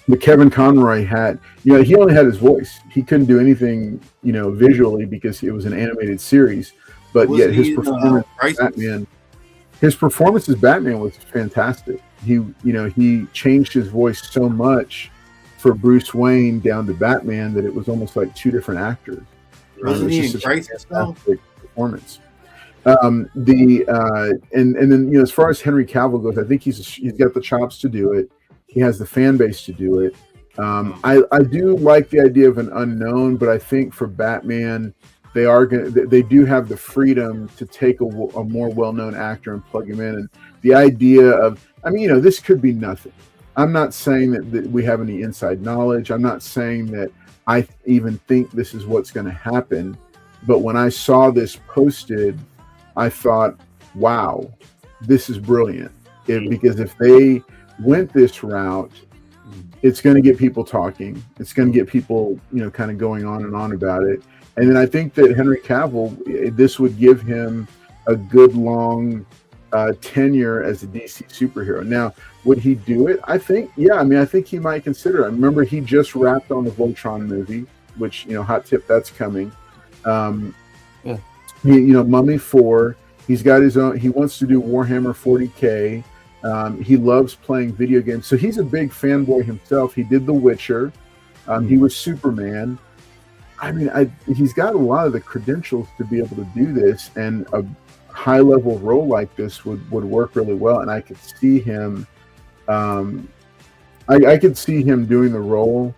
S1: But Kevin Conroy had, he only had his voice. He couldn't do anything, visually because it was an animated series. But yet his performance as Batman was fantastic. He changed his voice so much for Bruce Wayne down to Batman that it was almost like two different actors.
S2: Wasn't he in Crisis though?
S1: Performance. And then as far as Henry Cavill goes, I think he's got the chops to do it. He has the fan base to do it. I do like the idea of an unknown, but I think for Batman, they do have the freedom to take a more well-known actor and plug him in. And the idea of, this could be nothing. I'm not saying that we have any inside knowledge. I'm not saying that I even think this is what's going to happen. But when I saw this posted, I thought, wow, this is brilliant. Because if they went this route, it's going to get people talking. It's going to get people, kind of going on and on about it. And then I think that Henry Cavill, this would give him a good long tenure as a DC superhero. Now, would he do it? I think he might consider it. I remember he just wrapped on the Voltron movie, which, hot tip, that's coming. Mummy 4. He's got his own. He wants to do Warhammer 40K. He loves playing video games, so he's a big fanboy himself. He did The Witcher. He was Superman. He's got a lot of the credentials to be able to do this, and a high-level role like this would work really well. And I could see him. I could see him doing the role,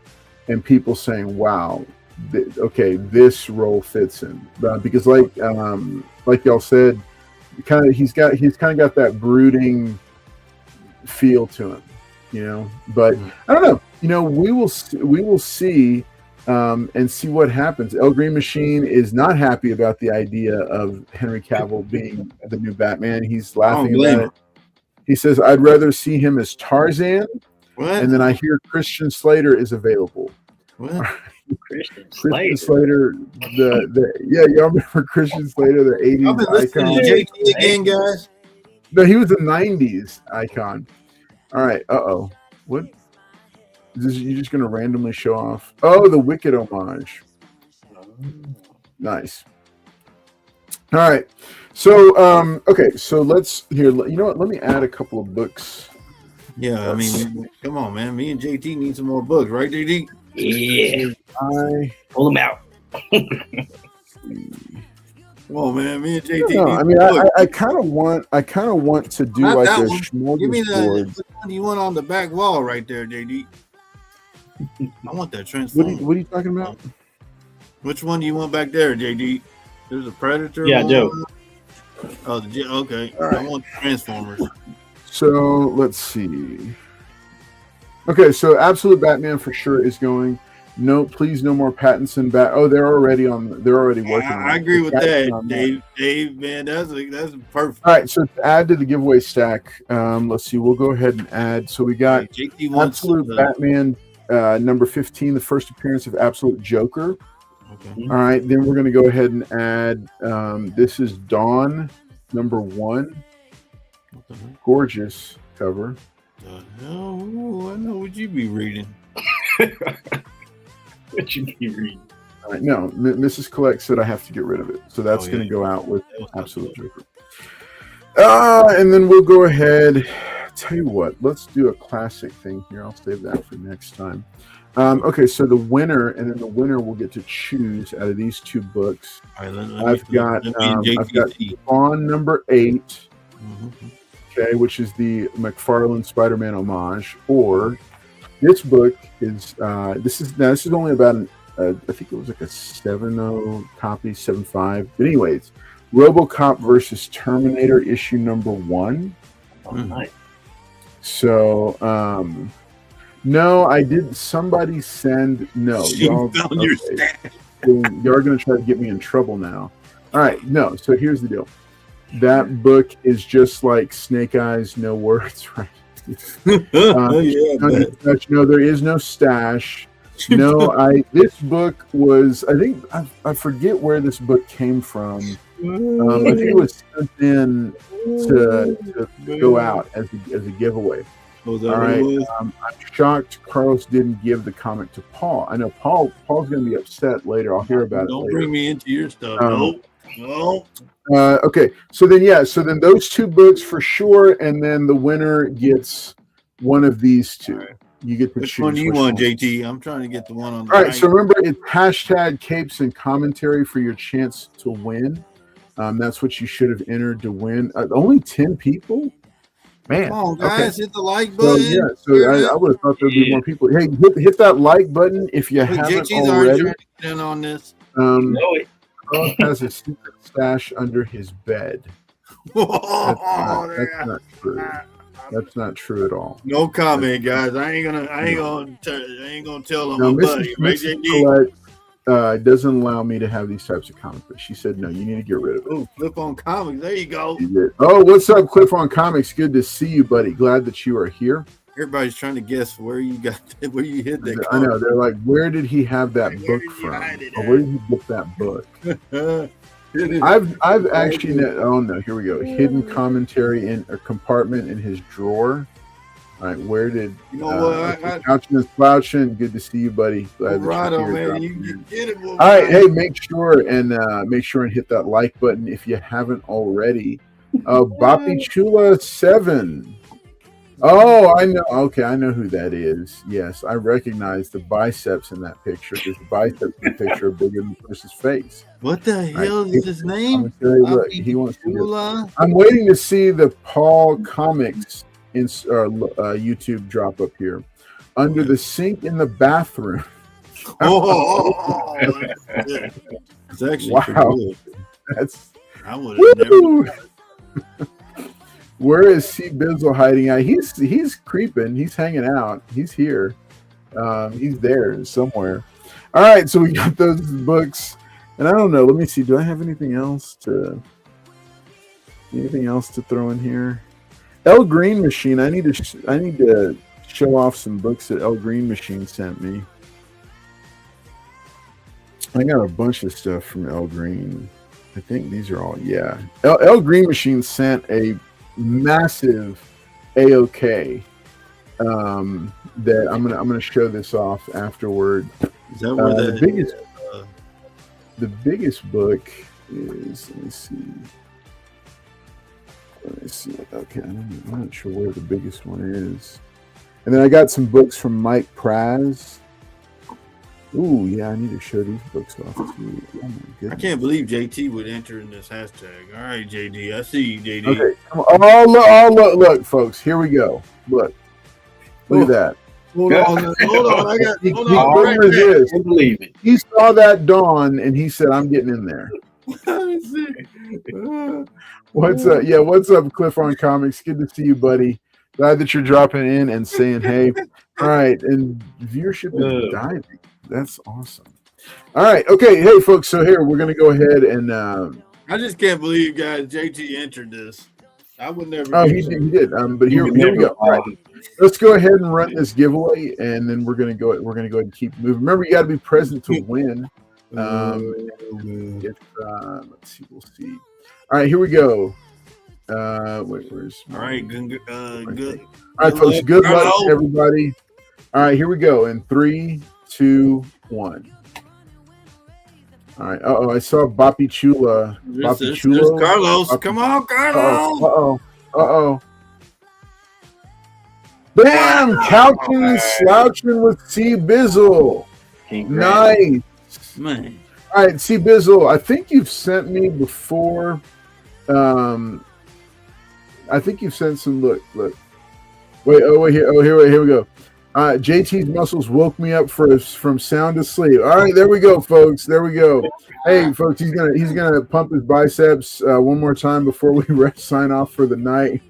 S1: and people saying, "Wow, this role fits him," because like y'all said, he's kind of got that brooding feel to him, but I don't know. We will see and see what happens. El Green Machine is not happy about the idea of Henry Cavill being the new Batman. He's laughing about it. He says, "I'd rather see him as Tarzan."
S2: What?
S1: And then I hear Christian Slater is available.
S2: What?
S3: Christian
S1: Christian
S3: Slater.
S1: Slater, y'all remember Christian Slater, the
S2: I've been
S1: '80s
S2: listening
S1: icon?
S2: to JT again, guys.
S1: No, he was a '90s icon. All right. What? You just gonna randomly show off? Oh, the Wicked homage. Nice. All right. So, okay. So let's here. You know what? Let me add a couple of books.
S2: Yeah, I mean, come on, man. Me and JT need some more books, right, JT?
S3: Yeah.
S1: I
S3: Pull them out.
S2: Come on, man. Me and JT.
S1: no,
S2: need
S1: I mean,
S2: some books.
S1: I kind of want to do
S2: Not
S1: like
S2: that
S1: a
S2: one. Give me
S1: smorgasbord.
S2: which one you want on the back wall right there, JD? I want that
S1: What
S2: transformer.
S1: are you talking about?
S2: Which one do you want back there, JD? There's a Predator.
S3: Yeah, I do.
S2: one. Oh, okay.
S1: All right.
S2: I want the Transformers.
S1: So let's see. Okay, so Absolute Batman for sure is going. No, please, no more Pattinson bat. Oh, they're already working. on
S2: I
S1: it.
S2: agree with
S1: Pattinson on
S2: that, Dave. Man, that's perfect.
S1: All right, so to add to the giveaway stack, let's see. We'll go ahead and add. So we got
S2: JT wants
S1: Absolute Batman number 15, the first appearance of Absolute Joker.
S2: Okay.
S1: All right, then we're going to go ahead and add. This is Dawn number 1.
S2: What the heck?
S1: Gorgeous cover.
S2: The hell? Ooh, I know what you be reading.
S3: What you be reading?
S1: All right, no, Mrs. Collect said I have to get rid of it, so that's
S2: Oh,
S1: going to
S2: yeah.
S1: go out with
S2: That was
S1: Absolute
S2: tough.
S1: Joker. And then we'll go ahead. Tell you what, let's do a classic thing here. I'll save that for next time. Okay, so the winner, and then the winner will get to choose out of these two books.
S2: All right,
S1: I've got
S2: JT.
S1: Spawn number 8,
S2: Mhm.
S1: okay, which is the McFarlane Spider-Man homage, or this book is this is only about I think it was like a 7.0 copy, 7.5. But anyways, RoboCop versus Terminator issue number 1.
S3: Oh, nice.
S1: So no, I didn't. Somebody send no.
S2: You found your
S1: okay.
S2: stash.
S1: You're going to try to get me in trouble now. All right, no. So here's the deal. That book is just like Snake Eyes, no words, right?
S2: Yeah,
S1: No, there is no stash. No, this book was. I think I forget where this book came from. I think it was sent in to go out as a giveaway.
S2: Was
S1: All
S2: that what
S1: right.
S2: it was?
S1: I'm shocked Carlos didn't give the comic to Paul. I know Paul's going to be upset later. I'll hear about it
S2: Don't
S1: later.
S2: bring me into your stuff. No.
S1: Okay, so then those two books for sure, and then the winner gets one of these two.
S2: All right.
S1: You get to
S2: Which
S1: choose.
S2: one do you
S1: which
S2: want,
S1: one.
S2: JT? I'm trying to get the one on the
S1: All right,
S2: right.
S1: so remember, it's hashtag capes and commentary for your chance to win. That's what you should have entered to win. Only 10 people? Man.
S2: Come on, guys, hit the like
S1: So,
S2: button.
S1: yeah, so I would have thought there'd be more people. Hey, hit that like button if you
S2: Look,
S1: haven't
S2: JT's already
S1: already.
S2: trying to get in on this.
S3: Know it.
S1: Carlos has a secret stash under his bed. That's not true. That's not true at all.
S2: No comment, guys. I ain't gonna tell them
S1: No,
S2: my buddy, right,
S1: Mrs.
S2: JT?
S1: Collette doesn't allow me to have these types of comic books. She said, no, you need to get rid of it.
S2: Oh, flip on comics. There you go.
S1: She did. Oh, what's up, Cliff on Comics? Good to see you, buddy. Glad that you are here.
S2: Everybody's trying to guess where you where you hit that.
S1: I know. They're like, where did he have that
S2: Where
S1: book
S2: did he
S1: from?
S2: hide it
S1: Or
S2: at?
S1: where did he get that book?
S2: comic.
S1: I've actually oh no, here we go. Hidden commentary in a compartment in his drawer. All right, where did
S2: You know what?
S1: Couching and Slouching? Good to see you, buddy. Glad that
S2: Right
S1: you're
S2: on,
S1: here.
S2: man. You get it.
S1: All right, hey, make sure and hit that like button if you haven't already. Boppy Chula 7. Oh, I know. Okay, I know who that is. Yes, I recognize the biceps in that picture because the biceps in the picture are bigger than the person's face.
S2: What the hell is his name?
S1: Look, he wants to.
S2: Chula?
S1: I'm waiting to see the Paul Comics YouTube drop up here. Under the sink in the bathroom.
S2: Oh, it's actually
S1: Wow.
S2: pretty good.
S1: That's
S2: I would have never.
S1: woo! Where is C Bizzle hiding out? He's creeping. He's hanging out. He's here. He's there somewhere. All right, so we got those books, and I don't know. Let me see. Do I have anything else to throw in here? El Green Machine. I need to show off some books that El Green Machine sent me. I got a bunch of stuff from El Green. I think these are all, yeah. El Green Machine sent a massive AOK that I'm gonna show this off afterward.
S2: Is that where
S1: the biggest book is? Let me see. Okay, I'm not sure where the biggest one is. And then I got some books from Mike Praz. Ooh, yeah, I need to show these books off too. Oh my goodness.
S2: I can't believe JT would enter in this hashtag. All right, JD, I see you, JD.
S1: Okay, come on. Look, folks, here we go. Look at that.
S2: Hold on. I got. Hold on.
S1: Right this.
S3: Believe it.
S1: He saw that dawn and he said, "I'm getting in there." What's up? Yeah, what's up, Cliff on Comics? Good to see you, buddy. Glad that you're dropping in and saying hey. All right, and viewership is diving. That's awesome. All right, okay, hey folks. So here we're gonna go ahead and.
S2: I just can't believe, guys. JT entered this. I would never.
S1: Oh, he did. But here we go. All right. Let's go ahead and run this giveaway, and then we're gonna go. We're gonna go ahead and keep moving. Remember, you got to be present to win. Let's see. We'll see. All right, here we go. Where's?
S2: All right, good.
S1: All right, folks. Good luck, everybody. All right, here we go. In 3, 2, 1. All right. I saw Boppy Chula.
S2: This Carlos. Come on, Carlos.
S1: Bam! Couching, slouching with C Bizzle. Nice.
S2: Man.
S1: All right, C Bizzle. I think you've sent me before. I think you've sent some. Look. Wait. Here we go. JT's muscles woke me up from sound asleep. All right, there we go, folks. There we go. Hey, folks, he's gonna pump his biceps one more time before we sign off for the night.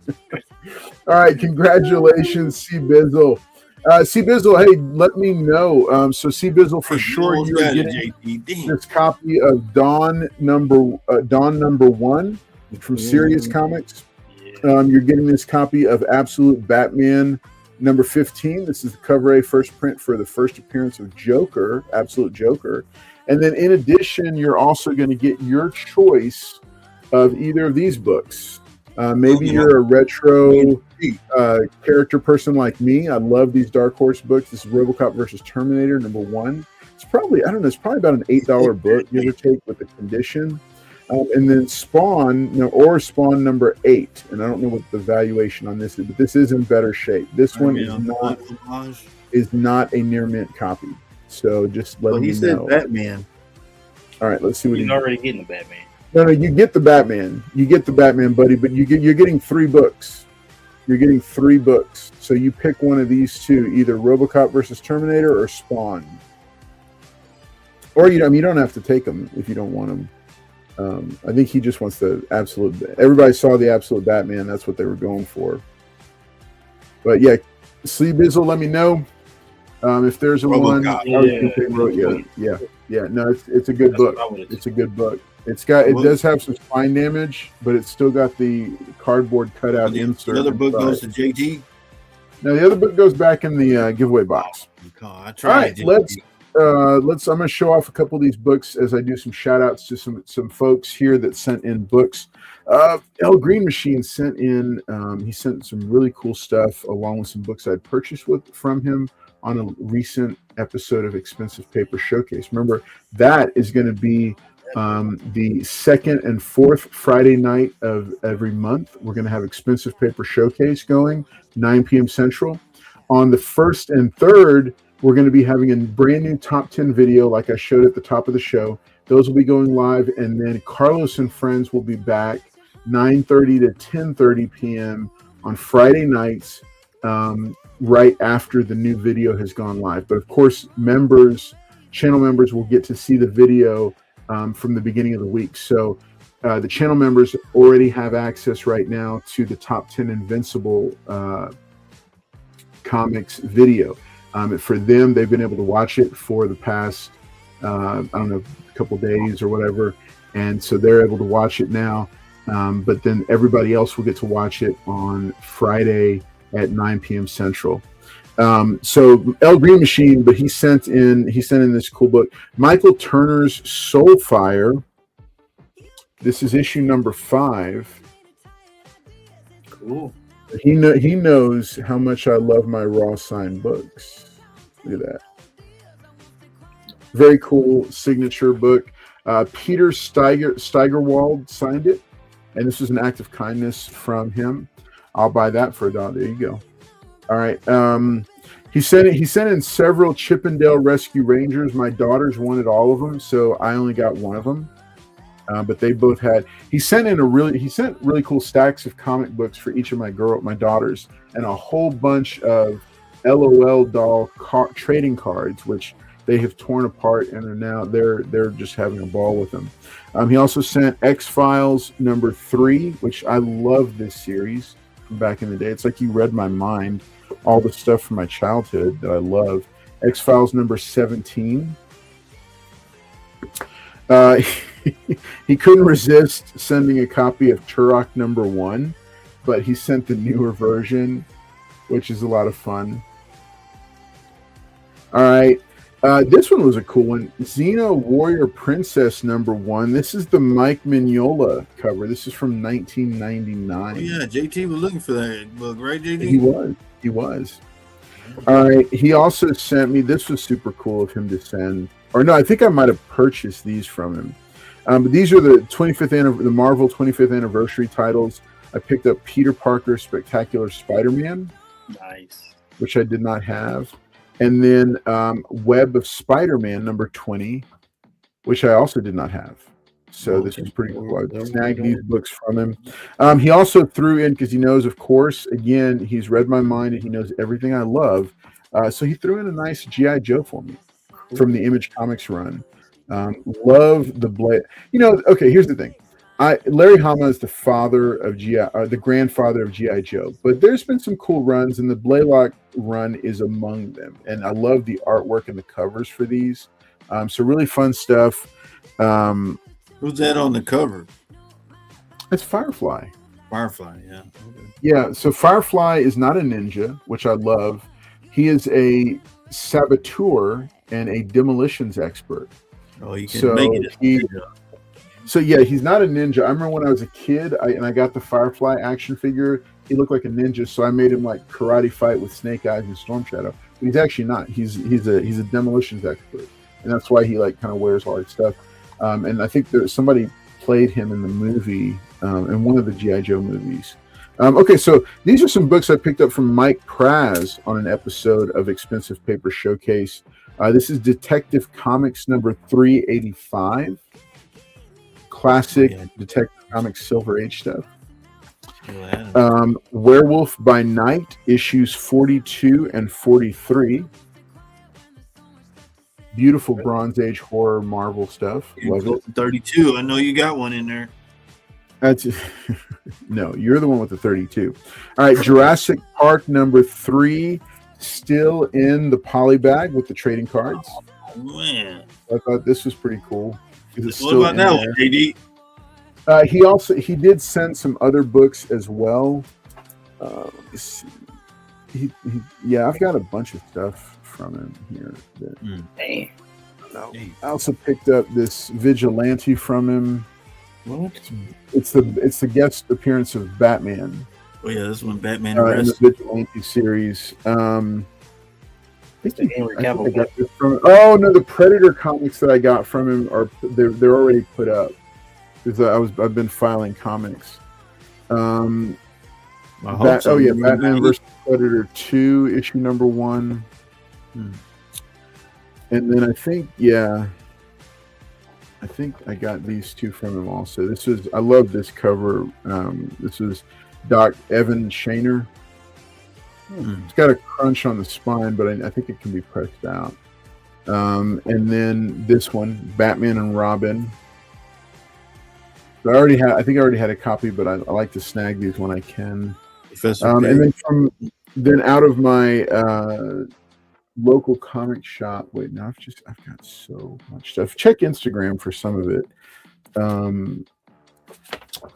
S1: All right, congratulations, C Bizzle. C Bizzle, hey, let me know. So C Bizzle, for sure, you're getting this copy of Dawn number 1 from Serious Comics. You're getting this copy of Absolute Batman number 15. This is the cover A first print for the first appearance of Joker, Absolute Joker. And then in addition, you're also going to get your choice of either of these books. Maybe you're a retro character person like me. I love these Dark Horse books. This is RoboCop versus Terminator number 1. It's probably about an $8 book, give or take, with the condition. And then Spawn number 8. And I don't know what the valuation on this is, but this is in better shape. This one is not a near mint copy. So just let me know.
S2: He said Batman.
S1: All right, let's see what
S3: he's already getting the Batman.
S1: No, you get the Batman. You get the Batman, buddy, but you're getting 3 books. You're getting 3 books. So you pick one of these two, either RoboCop versus Terminator or Spawn. Or you don't have to take them if you don't want them. I think he just wants the absolute. Everybody saw the Absolute Batman. That's what they were going for. But yeah, Sleep Bizzle, let me know if there's a
S2: RoboCop.
S1: one. Yeah. No, it's a good book. It's a good book. It does have some spine damage, but it's still got the cardboard cutout insert.
S2: The other book goes to JT.
S1: No, the other book goes back in the giveaway box.
S2: I tried.
S1: All right, I'm going to show off a couple of these books as I do some shout outs to some folks here that sent in books. El Green Machine sent in, he sent some really cool stuff along with some books I'd purchased from him on a recent episode of Expensive Paper Showcase. Remember, that is going to be the second and fourth Friday night of every month. We're going to have Expensive Paper Showcase going, 9 p.m. Central. On the first and third, we're going to be having a brand new top 10 video like I showed at the top of the show. Those will be going live, and then Carlos and Friends will be back 9:30 to 10:30 p.m. on Friday nights, right after the new video has gone live. But of course, channel members will get to see the video from the beginning of the week. So the channel members already have access right now to the top 10 Invincible comics video. For them, they've been able to watch it for the past I don't know, a couple days or whatever, and so they're able to watch it now. But then everybody else will get to watch it on Friday at 9 p.m. Central. So El Green Machine, but he sent in this cool book, Michael Turner's Soulfire. This is issue number 5.
S3: Cool.
S1: He knows how much I love my raw signed books. Look at that. Very cool signature book. Peter Steigerwald signed it, and this was an act of kindness from him. I'll buy that for $1. There you go. All right. He sent in several Chippendale Rescue Rangers. My daughters wanted all of them, so I only got one of them. But they both had. He sent really cool stacks of comic books for each of my daughters, and a whole bunch of LOL doll trading cards, which they have torn apart and are now they're just having a ball with them. He also sent X-Files number 3, which I love this series from back in the day. It's like you read my mind, all the stuff from my childhood that I love. X-Files number 17. He couldn't resist sending a copy of Turok number 1, but he sent the newer version, which is a lot of fun. All right. This one was a cool one. Xena Warrior Princess number 1. This is the Mike Mignola cover. This is from 1999.
S2: Oh, yeah, JT was looking for that book, right, JT?
S1: He was. All right. He also sent me, this was super cool of him to send. Or no, I think I might have purchased these from him. But these are the Marvel 25th anniversary titles. I picked up Peter Parker Spectacular Spider-Man.
S3: Nice.
S1: Which I did not have. And then Web of Spider-Man number 20, which I also did not have. So this is pretty cool. I snagged these books from him. He also threw in, because he knows, of course, again, he's read my mind and he knows everything I love. So he threw in a nice G.I. Joe for me from the Image Comics run. Love the Blade. Okay, here's the thing. Larry Hama is the father of the grandfather of G.I. Joe, but there's been some cool runs, and the Blaylock run is among them. And I love the artwork and the covers for these. So really fun stuff.
S2: Who's that on the cover?
S1: It's Firefly.
S2: Firefly, yeah. Okay.
S1: Yeah, so Firefly is not a ninja, which I love. He is a saboteur and a demolitions expert.
S2: Oh, you can make it.
S1: So yeah, he's not a ninja. I remember when I was a kid, I got the Firefly action figure. He looked like a ninja, so I made him like karate fight with Snake Eyes and Storm Shadow. But he's actually not. He's a demolitions expert, and that's why he like kind of wears all his stuff. And I think somebody played him in the movie, in one of the G.I. Joe movies. Okay, so these are some books I picked up from Mike Praz on an episode of Expensive Paper Showcase. This is Detective Comics number 385. Classic Detective Comics Silver Age stuff. Werewolf by Night, issues 42 and 43. Beautiful Bronze Age horror Marvel stuff. Love it.
S2: 32. I know you got one in there.
S1: That's no, you're the one with the 32. All right, Jurassic Park number 3, still in the poly bag with the trading cards.
S2: Oh, man.
S1: I thought this was pretty cool.
S2: What about that one, JD?
S1: He did send some other books as well. Let me see. I've got a bunch of stuff from him here. I also picked up this Vigilante from him.
S2: What?
S1: It's the guest appearance of Batman.
S2: Oh yeah, this one Batman
S1: in the Vigilante series. I got this from. Oh no, the Predator comics that I got from him they're already put up because I've been filing comics. Batman vs Predator 2 issue number 1, and then I think I got these two from him also. I love this cover. This is Doc Evan Shaner. It's got a crunch on the spine, but I think it can be pressed out. And then this one, Batman and Robin. So I think I already had a copy, but I like to snag these when I can. And then out of my local comic shop. Wait, now I've got so much stuff. Check Instagram for some of it.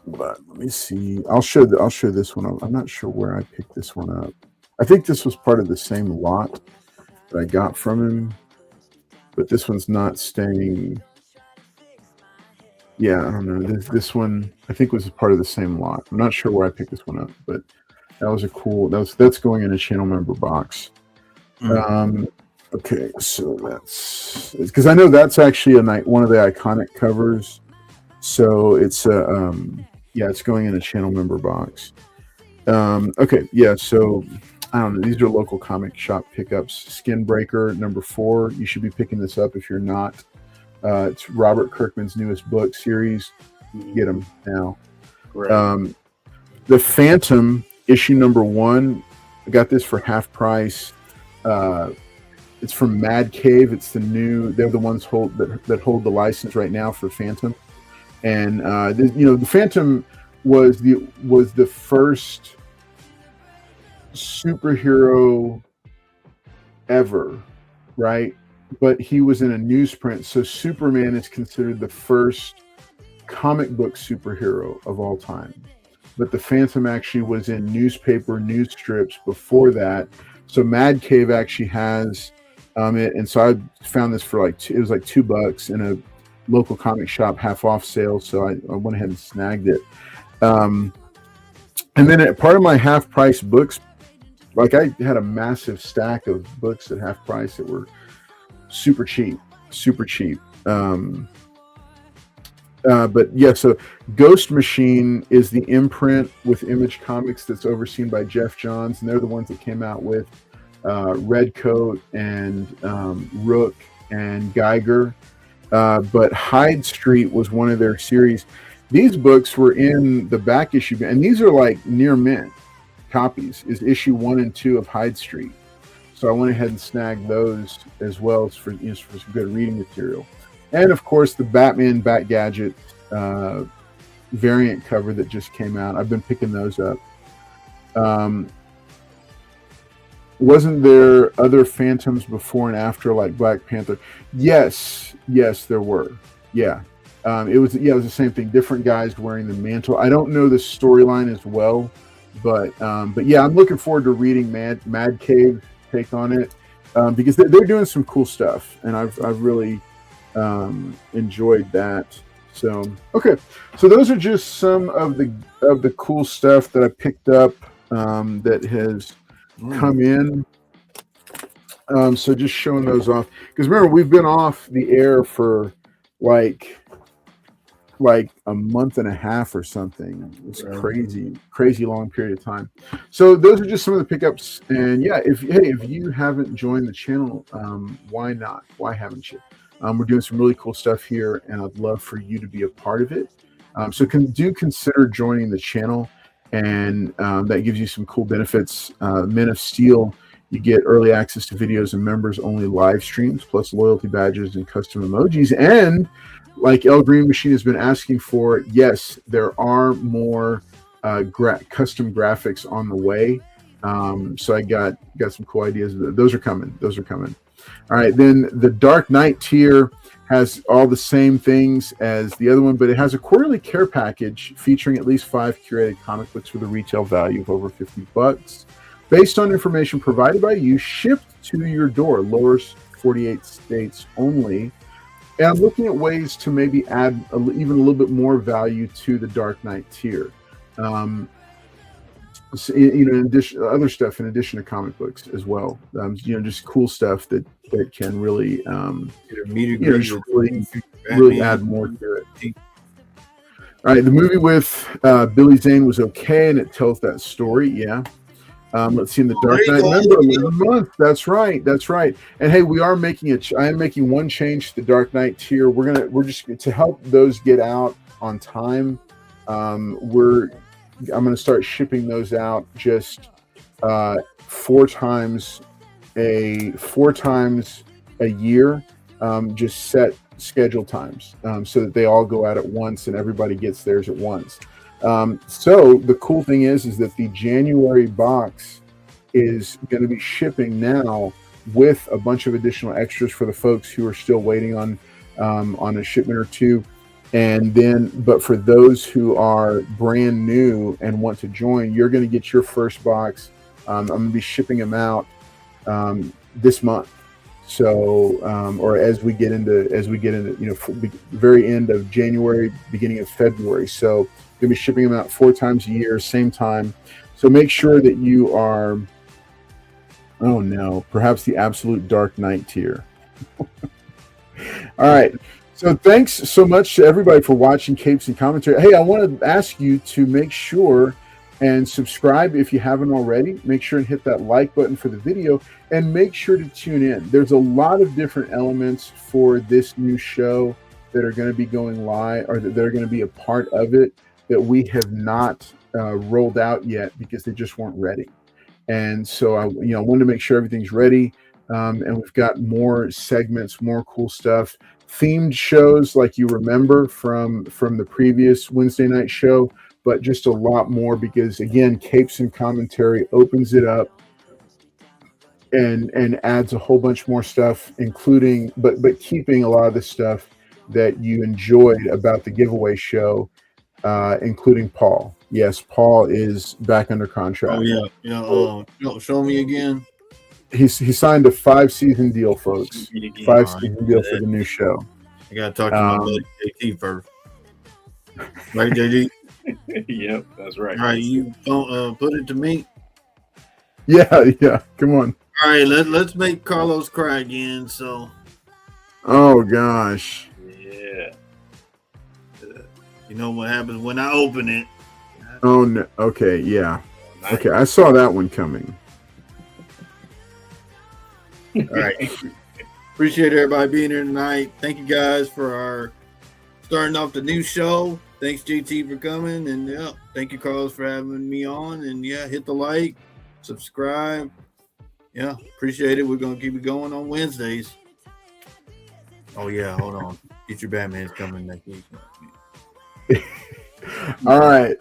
S1: But let me see. I'll show this one. I'm not sure where I picked this one up. I think this was part of the same lot that I got from him, but this one's not staying. Yeah, I don't know. This one I think was part of the same lot. I'm not sure where I picked this one up, but that was a cool. That's going in a channel member box. Okay, so that's because I know that's actually one of the iconic covers. So it's it's going in a channel member box. Okay, yeah. So I don't know. These are local comic shop pickups. Skinbreaker #4. You should be picking this up if you're not. It's Robert Kirkman's newest book series. Get them now.
S3: Right.
S1: The Phantom issue #1. I got this for half price. It's from Mad Cave. It's the new. They're the ones that hold the license right now for Phantom. And the Phantom was the first superhero ever, right? But he was in a newsprint, so Superman is considered the first comic book superhero of all time. But the Phantom actually was in newspaper news strips before that. So Mad Cave actually has it, and so I found this for it was like $2 in a local comic shop half off sale. So I went ahead and snagged it. And then part of my half price books, like I had a massive stack of books at half price that were super cheap. But yeah, so Ghost Machine is the imprint with Image Comics that's overseen by Jeff Johns, and they're the ones that came out with Redcoat and Rook and Geiger. But Hyde Street was one of their series. These books were in the back issue, and these are like near mint copies. Is issue 1 and 2 of Hyde Street. So I went ahead and snagged those as well for some good reading material. And of course, the Batman Bat Gadget variant cover that just came out. I've been picking those up. Wasn't there other Phantoms before and after, like Black Panther? Yes, there were. Yeah, it was the same thing. Different guys wearing the mantle. I don't know the storyline as well, but yeah, I'm looking forward to reading Mad Cave take on it because they're doing some cool stuff, and I've really enjoyed that. So okay, so those are just some of the cool stuff that I picked up that has come in. So just showing those off, because remember, we've been off the air for like a month and a half or something. It's crazy long period of time. So those are just some of the pickups. And yeah, if you haven't joined the channel, why not? Why haven't you? We're doing some really cool stuff here, and I'd love for you to be a part of it. So consider joining the channel, and that gives you some cool benefits. Men of Steel, you get early access to videos and members only live streams, plus loyalty badges and custom emojis. And like El Green Machine has been asking for, yes, there are more custom graphics on the way. So I got some cool ideas. Those are coming. All right, then the Dark Knight tier has all the same things as the other one, but it has a quarterly care package featuring at least 5 curated comic books with a retail value of over $50, based on information provided by you, shipped to your door, lower 48 states only. And I'm looking at ways to maybe add even a little bit more value to the Dark Knight tier. In addition, other stuff in addition to comic books as well. Just cool stuff that can really, really add more to it. All right, the movie with Billy Zane was okay, and it tells that story. Yeah. Let's see, in the Dark Knight member of the month. That's right. And hey, we are making I am making one change to the Dark Knight tier. We're just to help those get out on time. I'm going to start shipping those out just 4 times a year, just set schedule times, so that they all go out at once and everybody gets theirs at once. So the cool thing is that the January box is going to be shipping now with a bunch of additional extras for the folks who are still waiting on a shipment or two. And then, but for those who are brand new and want to join, you're going to get your first box. I'm going to be shipping them out this month. So, or as we get into, very end of January, beginning of February. So, going to be shipping them out 4 times a year, same time. So make sure that you are, oh no, perhaps the absolute Dark Knight tier. All right. So thanks so much to everybody for watching Capes and Commentary. Hey, I want to ask you to make sure and subscribe if you haven't already. Make sure and hit that like button for the video and make sure to tune in. There's a lot of different elements for this new show that are going to be going live, or that are going to be a part of it, that we have not rolled out yet because they just weren't ready. And so I wanted to make sure everything's ready. And we've got more segments, more cool stuff. Themed shows like you remember from the previous Wednesday night show, but just a lot more because, again, Capes and Commentary opens it up and adds a whole bunch more stuff, including but keeping a lot of the stuff that you enjoyed about the giveaway show, including Paul. Yes, Paul is back under contract.
S2: Oh yeah. Show me again.
S1: He signed a 5-season deal, folks. 5-season deal for the new show.
S2: I gotta talk to my buddy JT first. Right, JT?
S3: Yep, that's right.
S2: All right, you don't put it to me.
S1: Yeah. Come on.
S2: All right, let's make Carlos cry again. So.
S1: Oh gosh.
S3: Yeah.
S2: You know what happens when I open it?
S1: Oh no. Okay. Yeah. Okay. I saw that one coming.
S2: All right. Appreciate everybody being here tonight. Thank you guys for starting off the new show. Thanks, JT, for coming. And thank you, Carlos, for having me on. And hit the like, subscribe. Yeah, appreciate it. We're going to keep it going on Wednesdays. Oh, yeah, hold on. Future Batman's coming next week.
S1: All right.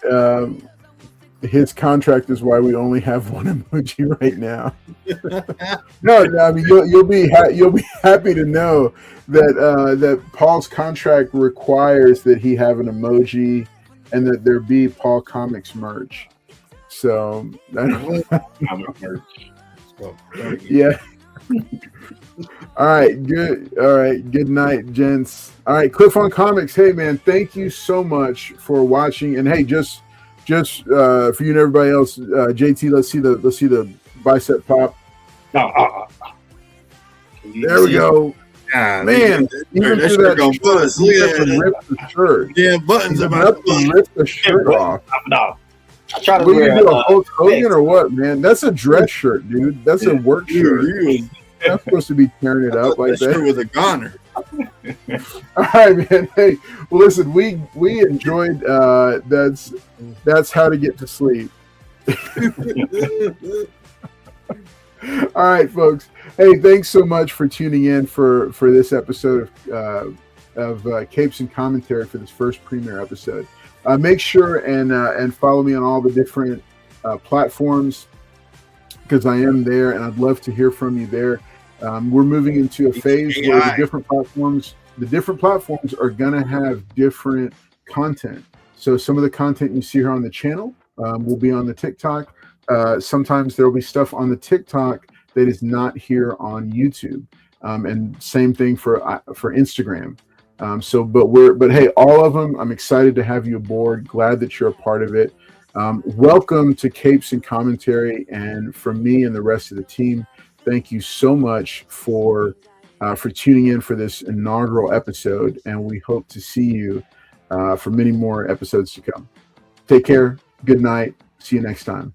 S1: His contract is why we only have one emoji right now. No, I mean you'll be happy to know that Paul's contract requires that he have an emoji and that there be Paul Comics merch. So yeah. All right, good. All right, good night, gents. All right, Cliff on Comics. Hey man, thank you so much for watching. And hey, just for you and everybody else, JT, let's see the bicep pop. There we go.
S2: God,
S1: man, even
S2: that
S1: through that
S2: shirt buzz.
S1: rip the shirt.
S2: Yeah, buttons about
S1: to rip the shirt off.
S3: No. I try to
S1: What
S3: wear
S1: you do, a Hulk Hogan or what, man? That's a dress shirt, dude. That's a work shirt. You're not supposed to be tearing it up like that.
S2: Shirt with a goner.
S1: All right, man. Hey, well, listen, we enjoyed. That's how to get to sleep. All right, folks. Hey, thanks so much for tuning in for this episode of Capes and Commentary for this first premiere episode. Make sure and follow me on all the different platforms because I am there, and I'd love to hear from you there. We're moving into a phase where the different platforms are going to have different content. So some of the content you see here on the channel will be on the TikTok. Sometimes there will be stuff on the TikTok that is not here on YouTube, and same thing for Instagram. But hey, all of them, I'm excited to have you aboard. Glad that you're a part of it. Welcome to Capes and Commentary, and from me and the rest of the team, thank you so much for tuning in for this inaugural episode, and we hope to see you for many more episodes to come. Take care. Good night. See you next time.